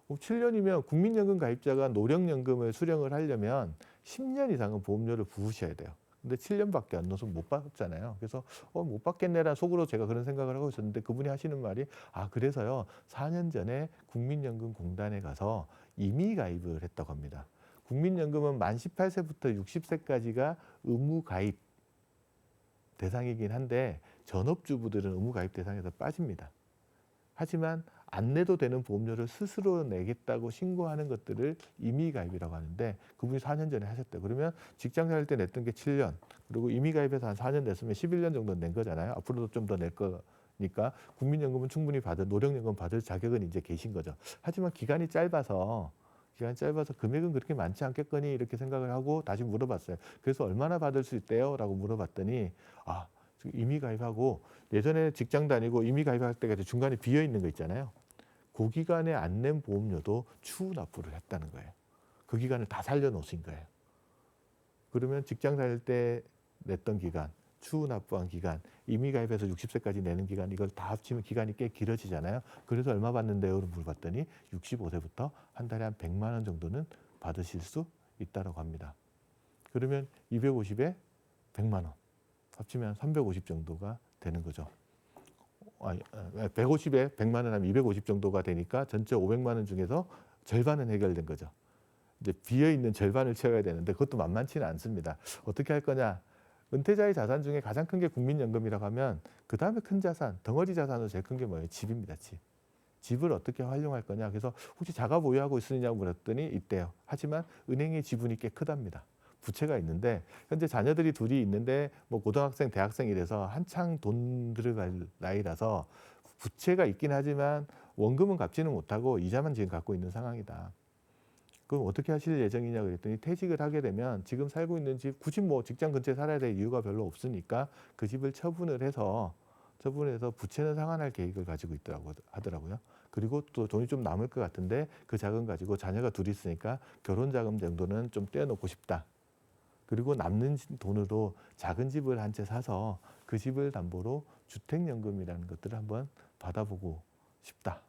7년이면 국민연금 가입자가 노령연금을 수령을 하려면 10년 이상은 보험료를 부으셔야 돼요. 근데 7년밖에 안 넣어서 못 받잖아요. 그래서 못 받겠네라는 속으로 제가 그런 생각을 하고 있었는데 그분이 하시는 말이 그래서요 4년 전에 국민연금 공단에 가서 임의 가입을 했다고 합니다. 국민연금은 만 18세부터 60세까지가 의무 가입 대상이긴 한데 전업주부들은 의무 가입 대상에서 빠집니다. 하지만 안 내도 되는 보험료를 스스로 내겠다고 신고하는 것들을 임의가입이라고 하는데 그분이 4년 전에 하셨대요. 그러면 직장 다닐 때 냈던 게 7년, 그리고 임의가입해서 한 4년 냈으면 11년 정도 낸 거잖아요. 앞으로도 좀 더 낼 거 있으니까 국민연금은 충분히 노령연금 받을 자격은 이제 계신 거죠. 하지만 기간이 짧아서 금액은 그렇게 많지 않겠거니 이렇게 생각을 하고 다시 물어봤어요. 그래서 얼마나 받을 수 있대요? 라고 물어봤더니 아, 이미 가입하고 예전에 직장 다니고 이미 가입할 때가 중간에 비어 있는 거 있잖아요. 그 기간에 안 낸 보험료도 추후 납부를 했다는 거예요. 그 기간을 다 살려놓으신 거예요. 그러면 직장 다닐 때 냈던 기간, 추후 납부한 기간, 이미 가입해서 60세까지 내는 기간, 이걸 다 합치면 기간이 꽤 길어지잖아요. 그래서 얼마 받는데요? 물어봤더니 65세부터 한 달에 한 100만 원 정도는 받으실 수 있다고 합니다. 그러면 250에 100만 원 합치면 350 정도가 되는 거죠. 150에 100만 원 하면 250 정도가 되니까 전체 500만 원 중에서 절반은 해결된 거죠. 이제 비어있는 절반을 채워야 되는데 그것도 만만치는 않습니다. 어떻게 할 거냐. 은퇴자의 자산 중에 가장 큰 게 국민연금이라고 하면 그 다음에 큰 자산, 덩어리 자산으로 제일 큰 게 뭐예요? 집입니다. 집. 집을 어떻게 활용할 거냐. 그래서 혹시 자가 보유하고 있으냐고 물었더니 있대요. 하지만 은행의 지분이 꽤 크답니다. 부채가 있는데 현재 자녀들이 둘이 있는데 뭐 고등학생, 대학생 이래서 한창 돈 들어갈 나이라서 부채가 있긴 하지만 원금은 갚지는 못하고 이자만 지금 갖고 있는 상황이다. 그럼 어떻게 하실 예정이냐 그랬더니 퇴직을 하게 되면 지금 살고 있는 집 굳이 뭐 직장 근처에 살아야 될 이유가 별로 없으니까 그 집을 처분을 해서 부채는 상환할 계획을 가지고 있더라고 하더라고요. 그리고 또 돈이 좀 남을 것 같은데 그 자금 가지고 자녀가 둘이 있으니까 결혼 자금 정도는 좀 떼어놓고 싶다. 그리고 남는 돈으로 작은 집을 한 채 사서 그 집을 담보로 주택연금이라는 것들을 한번 받아보고 싶다.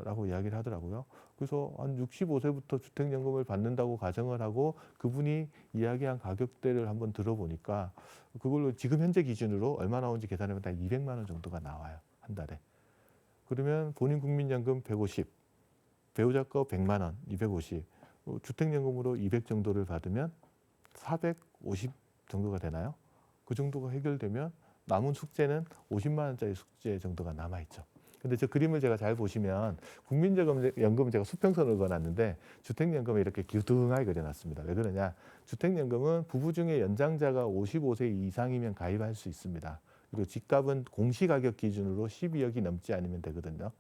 라고 이야기를 하더라고요. 그래서 한 65세부터 주택연금을 받는다고 가정을 하고 그분이 이야기한 가격대를 한번 들어보니까 그걸로 지금 현재 기준으로 얼마 나오는지 계산해보면 한 200만 원 정도가 나와요. 한 달에. 그러면 본인 국민연금 150, 배우자 거 100만 원, 250, 주택연금으로 200 정도를 받으면 450 정도가 되나요? 그 정도가 해결되면 남은 숙제는 50만 원짜리 숙제 정도가 남아있죠. 근데 저 그림을 제가 잘 보시면 국민연금은 제가 수평선을 그어놨는데 주택연금을 이렇게 기둥하게 그려놨습니다. 왜 그러냐? 주택연금은 부부 중에 연장자가 55세 이상이면 가입할 수 있습니다. 그리고 집값은 공시가격 기준으로 12억이 넘지 않으면 되거든요.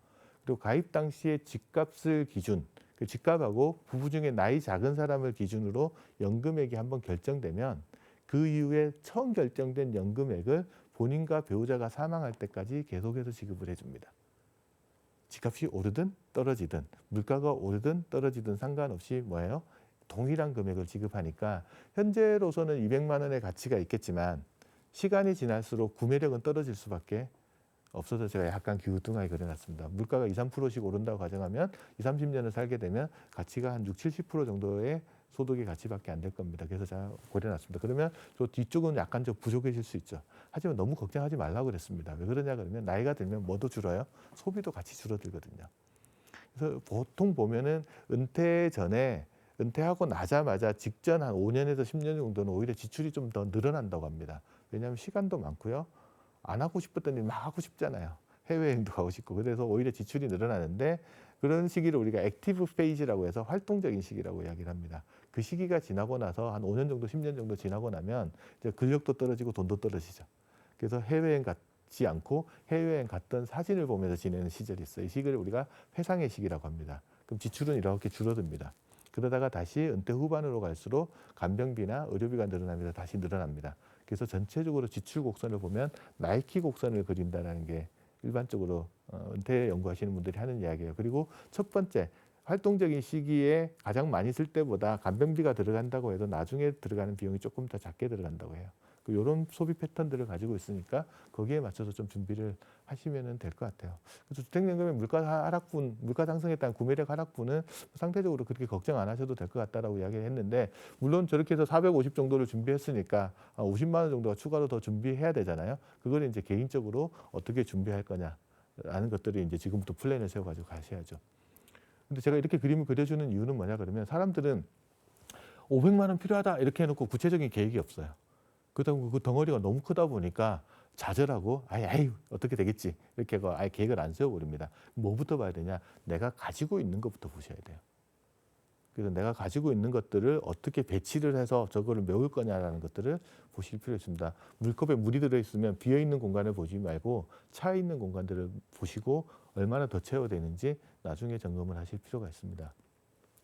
그리고 가입 당시에 집값을 기준, 그 집값하고 부부 중에 나이 작은 사람을 기준으로 연금액이 한번 결정되면 그 이후에 처음 결정된 연금액을 본인과 배우자가 사망할 때까지 계속해서 지급을 해줍니다. 집값이 오르든 떨어지든 물가가 오르든 떨어지든 상관없이 뭐예요? 동일한 금액을 지급하니까 현재로서는 200만 원의 가치가 있겠지만 시간이 지날수록 구매력은 떨어질 수밖에 없어서 제가 약간 기우뚱하게 그려놨습니다. 물가가 2, 3%씩 오른다고 가정하면 2, 30년을 살게 되면 가치가 한 6, 70% 정도의 소득의 가치밖에 안 될 겁니다. 그래서 제가 그려놨습니다. 그러면 저 뒤쪽은 약간 좀 부족해질 수 있죠. 하지만 너무 걱정하지 말라고 그랬습니다. 왜 그러냐 그러면 나이가 들면 뭐도 줄어요? 소비도 같이 줄어들거든요. 그래서 보통 보면은 은퇴 전에 은퇴하고 나자마자 직전 한 5년에서 10년 정도는 오히려 지출이 좀 더 늘어난다고 합니다. 왜냐하면 시간도 많고요. 안 하고 싶었던 일 막 하고 싶잖아요. 해외여행도 가고 싶고. 그래서 오히려 지출이 늘어나는데 그런 시기를 우리가 액티브 페이지라고 해서 활동적인 시기라고 이야기를 합니다. 그 시기가 지나고 나서 한 5년 정도, 10년 정도 지나고 나면 이제 근력도 떨어지고 돈도 떨어지죠. 그래서 해외여행 갔지 않고 해외여행 갔던 사진을 보면서 지내는 시절이 있어요. 이 시기를 우리가 회상의 시기라고 합니다. 그럼 지출은 이렇게 줄어듭니다. 그러다가 다시 은퇴 후반으로 갈수록 간병비나 의료비가 늘어나면서 다시 늘어납니다. 그래서 전체적으로 지출 곡선을 보면 나이키 곡선을 그린다는 게 일반적으로 은퇴 연구하시는 분들이 하는 이야기예요. 그리고 첫 번째 활동적인 시기에 가장 많이 쓸 때보다 간병비가 들어간다고 해도 나중에 들어가는 비용이 조금 더 작게 들어간다고 해요. 이런 소비 패턴들을 가지고 있으니까 거기에 맞춰서 좀 준비를 하시면 될 것 같아요. 그래서 주택연금의 물가 상승에 따른 구매력 하락분은 상대적으로 그렇게 걱정 안 하셔도 될 것 같다라고 이야기를 했는데 물론 저렇게 해서 450 정도를 준비했으니까 50만 원 정도가 추가로 더 준비해야 되잖아요. 그걸 이제 개인적으로 어떻게 준비할 거냐라는 것들을 이제 지금부터 플랜을 세워가지고 가셔야죠. 근데 제가 이렇게 그림을 그려주는 이유는 뭐냐 그러면 사람들은 500만 원 필요하다 이렇게 해놓고 구체적인 계획이 없어요. 그렇다고 그 덩어리가 너무 크다 보니까 좌절하고 아유 어떻게 되겠지 이렇게 아예 계획을 안 세워버립니다. 뭐부터 봐야 되냐? 내가 가지고 있는 것부터 보셔야 돼요. 그래서 내가 가지고 있는 것들을 어떻게 배치를 해서 저거를 메울 거냐라는 것들을 보실 필요가 있습니다. 물컵에 물이 들어있으면 비어있는 공간을 보지 말고 차 있는 공간들을 보시고 얼마나 더 채워야 되는지 나중에 점검을 하실 필요가 있습니다.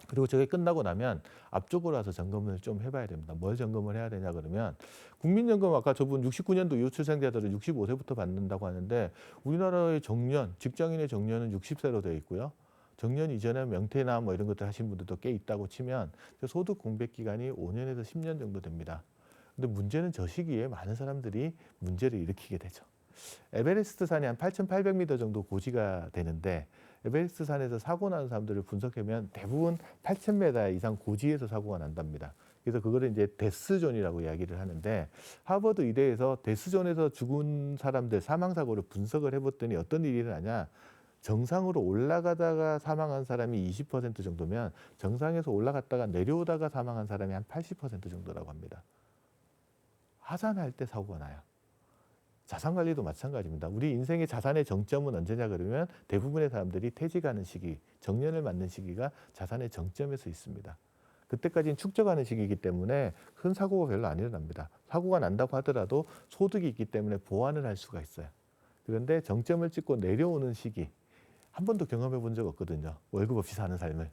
그리고 저게 끝나고 나면 앞쪽으로 와서 점검을 좀 해봐야 됩니다. 뭘 점검을 해야 되냐 그러면 국민연금 아까 저분 69년도 이후 출생자들은 65세부터 받는다고 하는데 우리나라의 정년, 직장인의 정년은 60세로 되어 있고요. 정년 이전에 명퇴나 뭐 이런 것들 하신 분들도 꽤 있다고 치면 소득 공백 기간이 5년에서 10년 정도 됩니다. 근데 문제는 저 시기에 많은 사람들이 문제를 일으키게 되죠. 에베레스트 산이 한 8,800m 정도 고지가 되는데 에베레스트 산에서 사고 나는 사람들을 분석하면 대부분 8,000m 이상 고지에서 사고가 난답니다. 그래서 그거를 이제 데스존이라고 이야기를 하는데 하버드 의대에서 데스존에서 죽은 사람들 사망 사고를 분석을 해봤더니 어떤 일이 일어나냐? 정상으로 올라가다가 사망한 사람이 20% 정도면 정상에서 올라갔다가 내려오다가 사망한 사람이 한 80% 정도라고 합니다. 하산할 때 사고가 나요. 자산 관리도 마찬가지입니다. 우리 인생의 자산의 정점은 언제냐 그러면 대부분의 사람들이 퇴직하는 시기, 정년을 맞는 시기가 자산의 정점에서 있습니다. 그때까지는 축적하는 시기이기 때문에 큰 사고가 별로 안 일어납니다. 사고가 난다고 하더라도 소득이 있기 때문에 보완을 할 수가 있어요. 그런데 정점을 찍고 내려오는 시기, 한 번도 경험해 본 적 없거든요. 월급 없이 사는 삶을.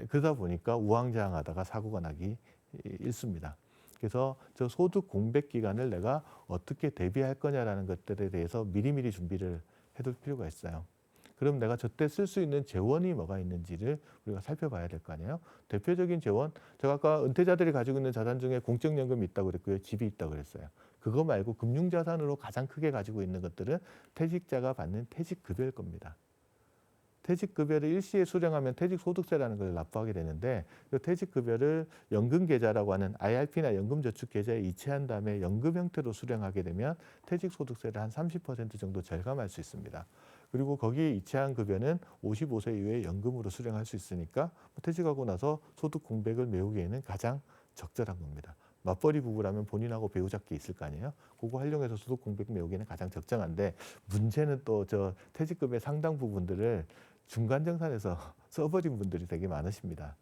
그러다 보니까 우왕좌왕하다가 사고가 나기 일쑤입니다. 그래서 저 소득 공백 기간을 내가 어떻게 대비할 거냐라는 것들에 대해서 미리미리 준비를 해둘 필요가 있어요. 그럼 내가 저때 쓸 수 있는 재원이 뭐가 있는지를 우리가 살펴봐야 될 거 아니에요. 대표적인 재원, 제가 아까 은퇴자들이 가지고 있는 자산 중에 공적연금이 있다고 그랬고요. 집이 있다고 그랬어요. 그거 말고 금융자산으로 가장 크게 가지고 있는 것들은 퇴직자가 받는 퇴직급여일 겁니다. 퇴직급여를 일시에 수령하면 퇴직소득세라는 걸 납부하게 되는데 그 퇴직급여를 연금계좌라고 하는 IRP나 연금저축계좌에 이체한 다음에 연금 형태로 수령하게 되면 퇴직소득세를 한 30% 정도 절감할 수 있습니다. 그리고 거기에 이체한 급여는 55세 이후에 연금으로 수령할 수 있으니까 퇴직하고 나서 소득 공백을 메우기에는 가장 적절한 겁니다. 맞벌이 부부라면 본인하고 배우자께 있을 거 아니에요. 그거 활용해서 소득 공백 메우기는 가장 적정한데 문제는 또 저 퇴직급의 상당 부분들을 중간정산에서 써버린 분들이 되게 많으십니다.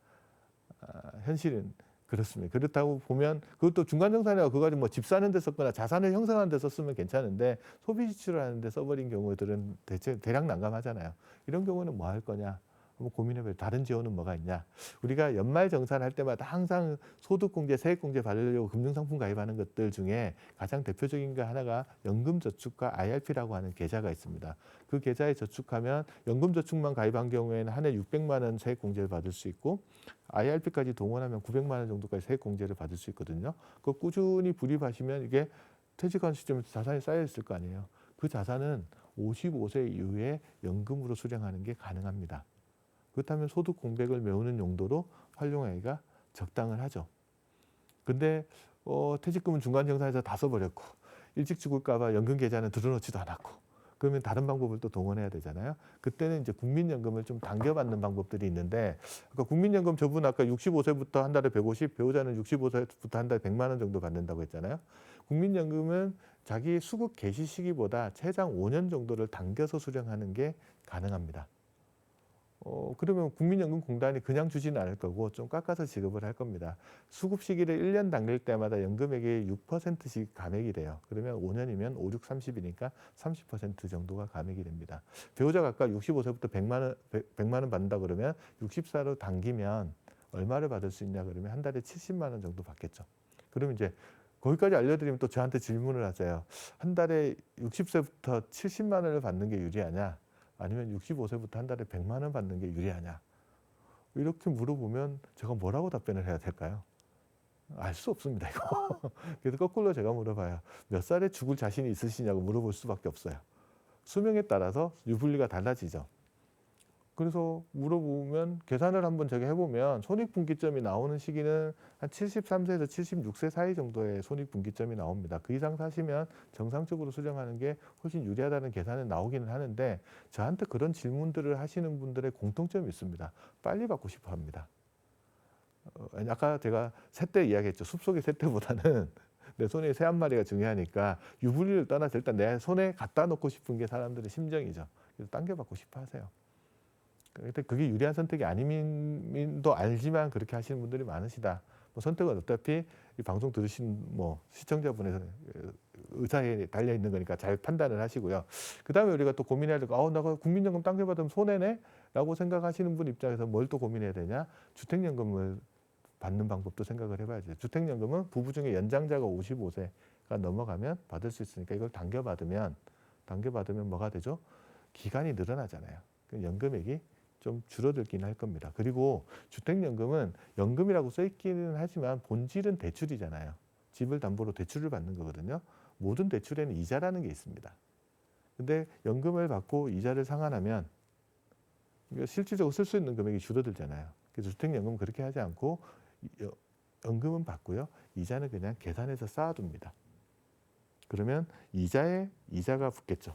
현실은 그렇습니다. 그렇다고 보면 그것도 중간정산이라고 그거 가지고 뭐 집 사는 데 썼거나 자산을 형성하는 데 썼으면 괜찮은데 소비 지출을 하는 데 써버린 경우들은 대략 난감하잖아요. 이런 경우는 뭐 할 거냐? 한번 고민해봐요. 다른 지원은 뭐가 있냐? 우리가 연말 정산할 때마다 항상 소득공제, 세액공제 받으려고 금융상품 가입하는 것들 중에 가장 대표적인 게 하나가 연금저축과 IRP라고 하는 계좌가 있습니다. 그 계좌에 저축하면 연금저축만 가입한 경우에는 한 해 600만 원 세액공제를 받을 수 있고 IRP까지 동원하면 900만 원 정도까지 세액공제를 받을 수 있거든요. 그거 꾸준히 불입하시면 이게 퇴직한 시점에 자산이 쌓여 있을 거 아니에요. 그 자산은 55세 이후에 연금으로 수령하는 게 가능합니다. 그렇다면 소득 공백을 메우는 용도로 활용하기가 적당을 하죠. 근데 퇴직금은 중간정산에서 다 써버렸고 일찍 죽을까 봐 연금 계좌는 들어놓지도 않았고 그러면 다른 방법을 또 동원해야 되잖아요. 그때는 이제 국민연금을 좀 당겨받는 방법들이 있는데 아까 국민연금 저분 아까 65세부터 한 달에 150, 배우자는 65세부터 한 달에 100만 원 정도 받는다고 했잖아요. 국민연금은 자기 수급 개시 시기보다 최장 5년 정도를 당겨서 수령하는 게 가능합니다. 그러면 국민연금공단이 그냥 주지는 않을 거고 좀 깎아서 지급을 할 겁니다. 수급 시기를 1년 당길 때마다 연금액이 6%씩 감액이 돼요. 그러면 5년이면 5, 6, 30이니까 30% 정도가 감액이 됩니다. 배우자가 아까 65세부터 100만 원 받는다 그러면 60살로 당기면 얼마를 받을 수 있냐 그러면 한 달에 70만 원 정도 받겠죠. 그러면 이제 거기까지 알려드리면 또 저한테 질문을 하세요. 한 달에 60세부터 70만 원을 받는 게 유리하냐? 아니면 65세부터 한 달에 100만 원 받는 게 유리하냐? 이렇게 물어보면 제가 뭐라고 답변을 해야 될까요? 알 수 없습니다, 이거. 그래서 거꾸로 제가 물어봐요. 몇 살에 죽을 자신이 있으시냐고 물어볼 수밖에 없어요. 수명에 따라서 유불리가 달라지죠. 그래서 물어보면 계산을 한번 제가 해보면 손익분기점이 나오는 시기는 한 73세에서 76세 사이 정도의 손익분기점이 나옵니다. 그 이상 사시면 정상적으로 수령하는 게 훨씬 유리하다는 계산은 나오기는 하는데 저한테 그런 질문들을 하시는 분들의 공통점이 있습니다. 빨리 받고 싶어 합니다. 아까 제가 새떼 이야기했죠. 숲속의 새떼보다는 내 손에 새 한 마리가 중요하니까 유불리를 떠나서 일단 내 손에 갖다 놓고 싶은 게 사람들의 심정이죠. 그래서 당겨받고 싶어 하세요. 근데 그게 유리한 선택이 아님도 알지만 그렇게 하시는 분들이 많으시다. 뭐 선택은 어차피 이 방송 들으신 뭐 시청자분의 의사에 달려 있는 거니까 잘 판단을 하시고요. 그다음에 우리가 또 고민해야 될 거, 내가 국민연금 당겨받으면 손해네?라고 생각하시는 분 입장에서 뭘 또 고민해야 되냐? 주택연금을 받는 방법도 생각을 해봐야죠. 주택연금은 부부 중에 연장자가 55세가 넘어가면 받을 수 있으니까 이걸 당겨받으면 뭐가 되죠? 기간이 늘어나잖아요. 그 연금액이 좀 줄어들긴 할 겁니다. 그리고 주택연금은 연금이라고 써 있기는 하지만 본질은 대출이잖아요. 집을 담보로 대출을 받는 거거든요. 모든 대출에는 이자라는 게 있습니다. 근데 연금을 받고 이자를 상환하면 실질적으로 쓸 수 있는 금액이 줄어들잖아요. 그래서 주택연금은 그렇게 하지 않고 연금은 받고요. 이자는 그냥 계산해서 쌓아둡니다. 그러면 이자에 이자가 붙겠죠.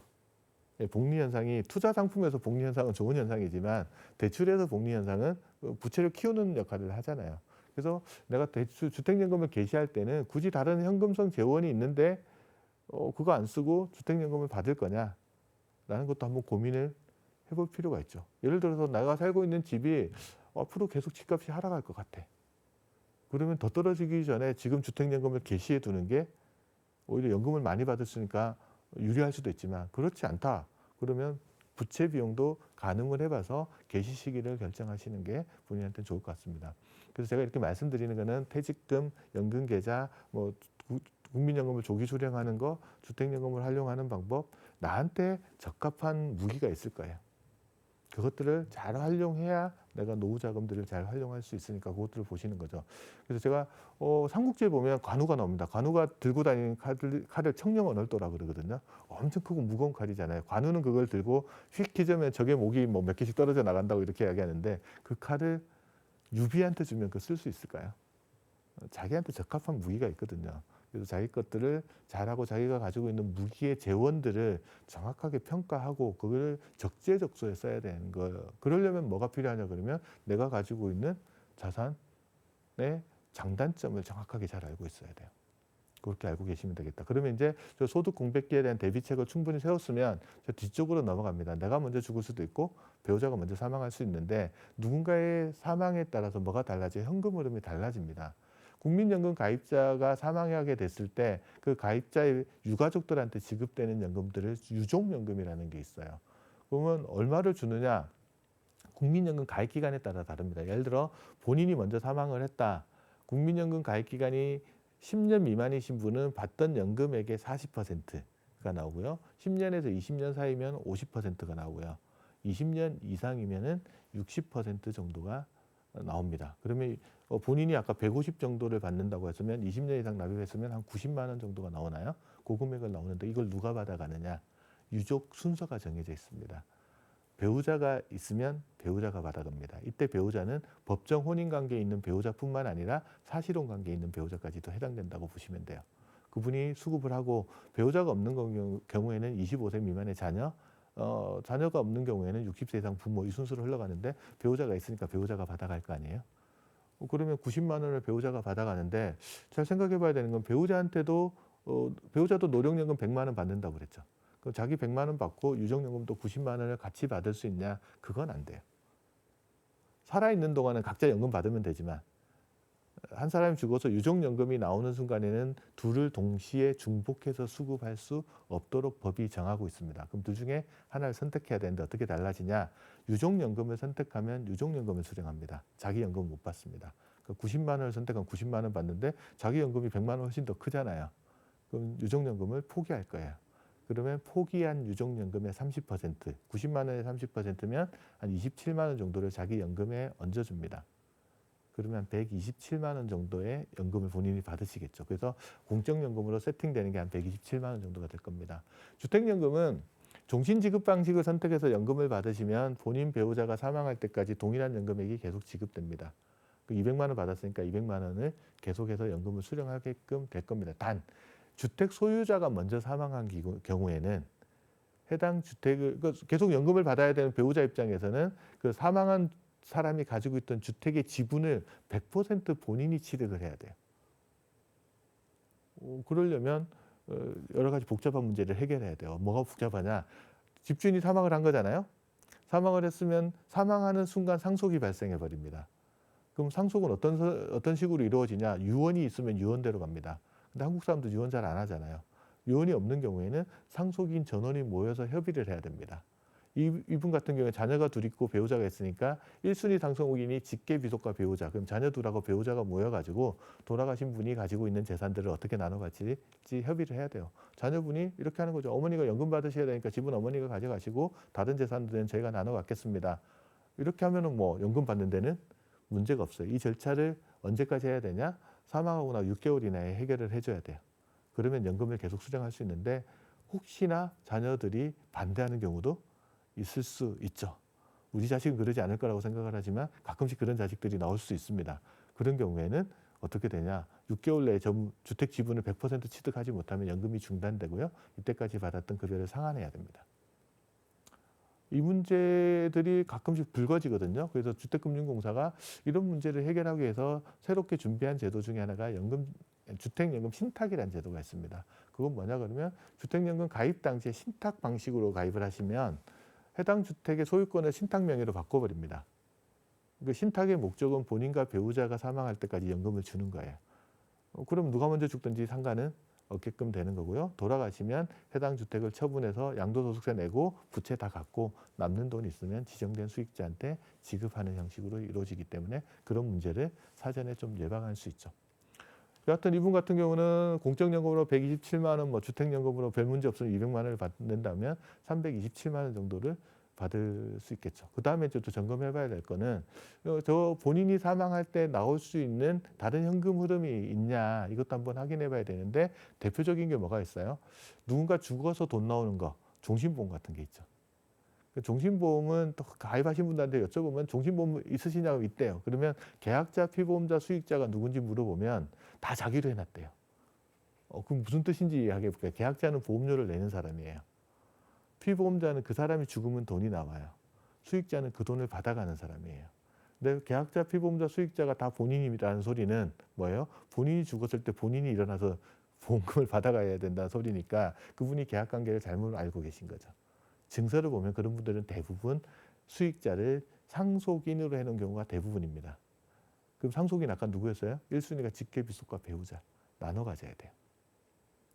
복리현상이 투자 상품에서 복리현상은 좋은 현상이지만 대출에서 복리현상은 부채를 키우는 역할을 하잖아요. 그래서 내가 주택연금을 개시할 때는 굳이 다른 현금성 재원이 있는데 그거 안 쓰고 주택연금을 받을 거냐라는 것도 한번 고민을 해볼 필요가 있죠. 예를 들어서 내가 살고 있는 집이 앞으로 계속 집값이 하락할 것 같아. 그러면 더 떨어지기 전에 지금 주택연금을 개시해 두는 게 오히려 연금을 많이 받았으니까 유리할 수도 있지만 그렇지 않다. 그러면 부채 비용도 가늠을 해봐서 개시 시기를 결정하시는 게 본인한테 좋을 것 같습니다. 그래서 제가 이렇게 말씀드리는 거는 퇴직금, 연금계좌, 뭐 국민연금을 조기 수령하는 거, 주택연금을 활용하는 방법, 나한테 적합한 무기가 있을 거예요. 그것들을 잘 활용해야 내가 노후 자금들을 잘 활용할 수 있으니까 그것들을 보시는 거죠. 그래서 제가 삼국지에 보면 관우가 나옵니다. 관우가 들고 다니는 칼을 청령언월도라 그러거든요. 엄청 크고 무거운 칼이잖아요. 관우는 그걸 들고 휙 휘저으면 적의 목이 뭐 몇 개씩 떨어져 나간다고 이렇게 이야기하는데 그 칼을 유비한테 주면 그 쓸 수 있을까요? 자기한테 적합한 무기가 있거든요. 그래서 자기 것들을 잘하고 자기가 가지고 있는 무기의 재원들을 정확하게 평가하고 그걸 적재적소에 써야 되는 거예요. 그러려면 뭐가 필요하냐 그러면 내가 가지고 있는 자산의 장단점을 정확하게 잘 알고 있어야 돼요. 그렇게 알고 계시면 되겠다. 그러면 이제 저 소득 공백기에 대한 대비책을 충분히 세웠으면 저 뒤쪽으로 넘어갑니다. 내가 먼저 죽을 수도 있고 배우자가 먼저 사망할 수 있는데 누군가의 사망에 따라서 뭐가 달라져요? 현금 흐름이 달라집니다. 국민연금 가입자가 사망하게 됐을 때 그 가입자의 유가족들한테 지급되는 연금들을 유족연금이라는 게 있어요. 그러면 얼마를 주느냐? 국민연금 가입 기간에 따라 다릅니다. 예를 들어 본인이 먼저 사망을 했다. 국민연금 가입 기간이 10년 미만이신 분은 받던 연금액의 40%가 나오고요. 10년에서 20년 사이면 50%가 나오고요. 20년 이상이면은 60% 정도가 나옵니다. 그러면 본인이 아까 150 정도를 받는다고 했으면 20년 이상 납입했으면 한 90만 원 정도가 나오나요? 그 금액을 나오는데 이걸 누가 받아가느냐? 유족 순서가 정해져 있습니다. 배우자가 있으면 배우자가 받아갑니다. 이때 배우자는 법정 혼인관계에 있는 배우자뿐만 아니라 사실혼 관계에 있는 배우자까지도 해당된다고 보시면 돼요. 그분이 수급을 하고 배우자가 없는 경우에는 25세 미만의 자녀, 자녀가 없는 경우에는 60세 이상 부모 이 순서로 흘러가는데 배우자가 있으니까 배우자가 받아갈 거 아니에요. 그러면 90만 원을 배우자가 받아가는데 잘 생각해 봐야 되는 건 배우자한테도 배우자도 노령연금 100만 원 받는다고 그랬죠. 그럼 자기 100만 원 받고 유족연금도 90만 원을 같이 받을 수 있냐? 그건 안 돼요. 살아있는 동안은 각자 연금 받으면 되지만 한 사람이 죽어서 유족연금이 나오는 순간에는 둘을 동시에 중복해서 수급할 수 없도록 법이 정하고 있습니다. 그럼 둘 중에 하나를 선택해야 되는데 어떻게 달라지냐? 유족연금을 선택하면 유족연금을 수령합니다. 자기 연금은 못 받습니다. 90만 원을 선택하면 90만 원 받는데 자기 연금이 100만 원 훨씬 더 크잖아요. 그럼 유족연금을 포기할 거예요. 그러면 포기한 유족연금의 30%, 90만 원의 30%면 한 27만 원 정도를 자기 연금에 얹어줍니다. 그러면 127만 원 정도의 연금을 본인이 받으시겠죠. 그래서 공적연금으로 세팅되는 게 한 127만 원 정도가 될 겁니다. 주택연금은 종신지급 방식을 선택해서 연금을 받으시면 본인 배우자가 사망할 때까지 동일한 연금액이 계속 지급됩니다. 200만 원 받았으니까 200만 원을 계속해서 연금을 수령하게끔 될 겁니다. 단 주택 소유자가 먼저 사망한 경우에는 해당 주택을 계속 연금을 받아야 되는 배우자 입장에서는 그 사망한 사람이 가지고 있던 주택의 지분을 100% 본인이 취득을 해야 돼요. 그러려면 여러 가지 복잡한 문제를 해결해야 돼요. 뭐가 복잡하냐? 집주인이 사망을 한 거잖아요. 사망을 했으면 사망하는 순간 상속이 발생해 버립니다. 그럼 상속은 어떤 식으로 이루어지냐? 유언이 있으면 유언대로 갑니다. 근데 한국 사람도 유언 잘 안 하잖아요. 유언이 없는 경우에는 상속인 전원이 모여서 협의를 해야 됩니다. 이분 같은 경우에 자녀가 둘 있고 배우자가 있으니까 1순위 상속인이 직계 비속과 배우자, 그럼 자녀 둘하고 배우자가 모여가지고 돌아가신 분이 가지고 있는 재산들을 어떻게 나눠 가질지 협의를 해야 돼요. 자녀분이 이렇게 하는 거죠. 어머니가 연금 받으셔야 되니까 집은 어머니가 가져가시고 다른 재산들은 저희가 나눠 갖겠습니다. 이렇게 하면은 뭐 연금 받는 데는 문제가 없어요. 이 절차를 언제까지 해야 되냐? 사망하고 나 6개월 이내에 해결을 해줘야 돼요. 그러면 연금을 계속 수령할 수 있는데 혹시나 자녀들이 반대하는 경우도 있을 수 있죠. 우리 자식은 그러지 않을 거라고 생각을 하지만 가끔씩 그런 자식들이 나올 수 있습니다. 그런 경우에는 어떻게 되냐? 6개월 내에 주택 지분을 100% 취득하지 못하면 연금이 중단되고요. 이때까지 받았던 급여를 상환해야 됩니다. 이 문제들이 가끔씩 불거지거든요. 그래서 주택금융공사가 이런 문제를 해결하기 위해서 새롭게 준비한 제도 중에 하나가 주택연금 신탁이라는 제도가 있습니다. 그건 뭐냐 그러면 주택연금 가입 당시에 신탁 방식으로 가입을 하시면 해당 주택의 소유권을 신탁 명의로 바꿔버립니다. 그 신탁의 목적은 본인과 배우자가 사망할 때까지 연금을 주는 거예요. 그럼 누가 먼저 죽든지 상관은 없게끔 되는 거고요. 돌아가시면 해당 주택을 처분해서 양도소득세 내고 부채 다 갚고 남는 돈 있으면 지정된 수익자한테 지급하는 형식으로 이루어지기 때문에 그런 문제를 사전에 좀 예방할 수 있죠. 여하튼 이분 같은 경우는 공적연금으로 127만 원, 뭐 주택연금으로 별 문제 없으면 200만 원을 받는다면 327만 원 정도를 받을 수 있겠죠. 그 다음에 또 점검해 봐야 될 거는 저 본인이 사망할 때 나올 수 있는 다른 현금 흐름이 있냐 이것도 한번 확인해 봐야 되는데 대표적인 게 뭐가 있어요? 누군가 죽어서 돈 나오는 거, 종신보험 같은 게 있죠. 종신보험은 또 가입하신 분들한테 여쭤보면 종신보험 있으시냐고 있대요. 그러면 계약자, 피보험자, 수익자가 누군지 물어보면 다 자기로 해놨대요. 그럼 무슨 뜻인지 이야기해 볼게요. 계약자는 보험료를 내는 사람이에요. 피보험자는 그 사람이 죽으면 돈이 나와요. 수익자는 그 돈을 받아가는 사람이에요. 근데 계약자, 피보험자, 수익자가 다 본인이라는 소리는 뭐예요? 본인이 죽었을 때 본인이 일어나서 보험금을 받아가야 된다는 소리니까 그분이 계약관계를 잘못 알고 계신 거죠. 증서를 보면 그런 분들은 대부분 수익자를 상속인으로 해놓은 경우가 대부분입니다. 그럼 상속인 아까 누구였어요? 1순위가 직계, 비속과 배우자 나눠 가져야 돼요.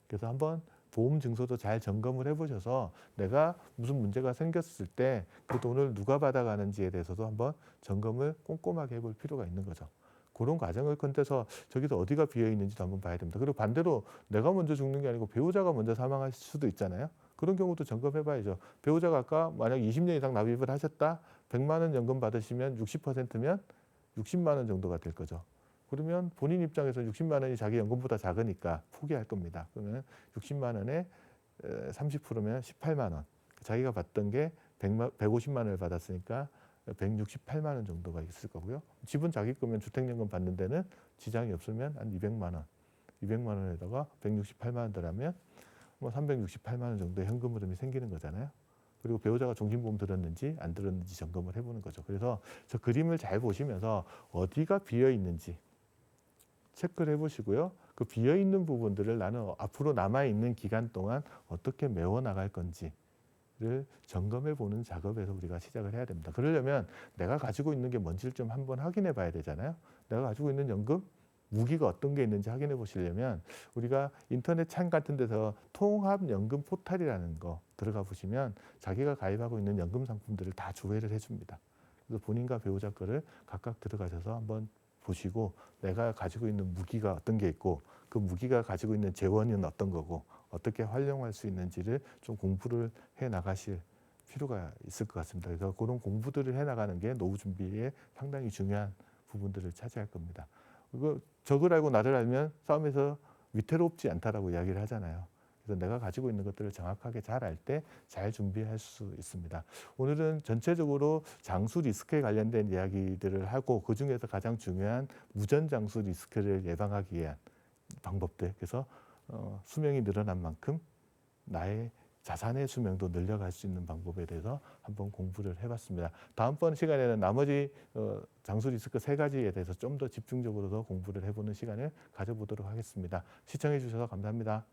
그래서 한번 보험 증서도 잘 점검을 해보셔서 내가 무슨 문제가 생겼을 때 그 돈을 누가 받아가는지에 대해서도 한번 점검을 꼼꼼하게 해볼 필요가 있는 거죠. 그런 과정을 건져서 저기서 어디가 비어 있는지도 한번 봐야 됩니다. 그리고 반대로 내가 먼저 죽는 게 아니고 배우자가 먼저 사망할 수도 있잖아요. 그런 경우도 점검해 봐야죠. 배우자가 아까 만약 20년 이상 납입을 하셨다. 100만 원 연금 받으시면 60%면 60만 원 정도가 될 거죠. 그러면 본인 입장에서 60만 원이 자기 연금보다 작으니까 포기할 겁니다. 그러면 60만 원에 30%면 18만 원. 자기가 받던 게 150만 원을 받았으니까 168만 원 정도가 있을 거고요. 집은 자기 거면 주택연금 받는 데는 지장이 없으면 한 200만 원. 200만 원에다가 168만 원 더하면 뭐 368만 원 정도의 현금 흐름이 생기는 거잖아요. 그리고 배우자가 종신보험 들었는지 안 들었는지 점검을 해보는 거죠. 그래서 저 그림을 잘 보시면서 어디가 비어 있는지 체크를 해보시고요. 그 비어 있는 부분들을 나는 앞으로 남아 있는 기간 동안 어떻게 메워 나갈 건지를 점검해 보는 작업에서 우리가 시작을 해야 됩니다. 그러려면 내가 가지고 있는 게 뭔지를 좀 한번 확인해 봐야 되잖아요. 내가 가지고 있는 연금 무기가 어떤 게 있는지 확인해 보시려면 우리가 인터넷 창 같은 데서 통합연금 포탈이라는 거 들어가 보시면 자기가 가입하고 있는 연금 상품들을 다 조회를 해줍니다. 그래서 본인과 배우자 거를 각각 들어가셔서 한번 보시고 내가 가지고 있는 무기가 어떤 게 있고 그 무기가 가지고 있는 재원은 어떤 거고 어떻게 활용할 수 있는지를 좀 공부를 해 나가실 필요가 있을 것 같습니다. 그래서 그런 공부들을 해 나가는 게 노후 준비에 상당히 중요한 부분들을 차지할 겁니다. 그리고 적을 알고 나를 알면 싸움에서 위태롭지 않다라고 이야기를 하잖아요. 그래서 내가 가지고 있는 것들을 정확하게 잘 알 때 잘 준비할 수 있습니다. 오늘은 전체적으로 장수 리스크에 관련된 이야기들을 하고 그중에서 가장 중요한 무전 장수 리스크를 예방하기 위한 방법들, 그래서 수명이 늘어난 만큼 나의 자산의 수명도 늘려갈 수 있는 방법에 대해서 한번 공부를 해봤습니다. 다음번 시간에는 나머지 장수 리스크 3가지에 대해서 좀 더 집중적으로 더 공부를 해보는 시간을 가져보도록 하겠습니다. 시청해 주셔서 감사합니다.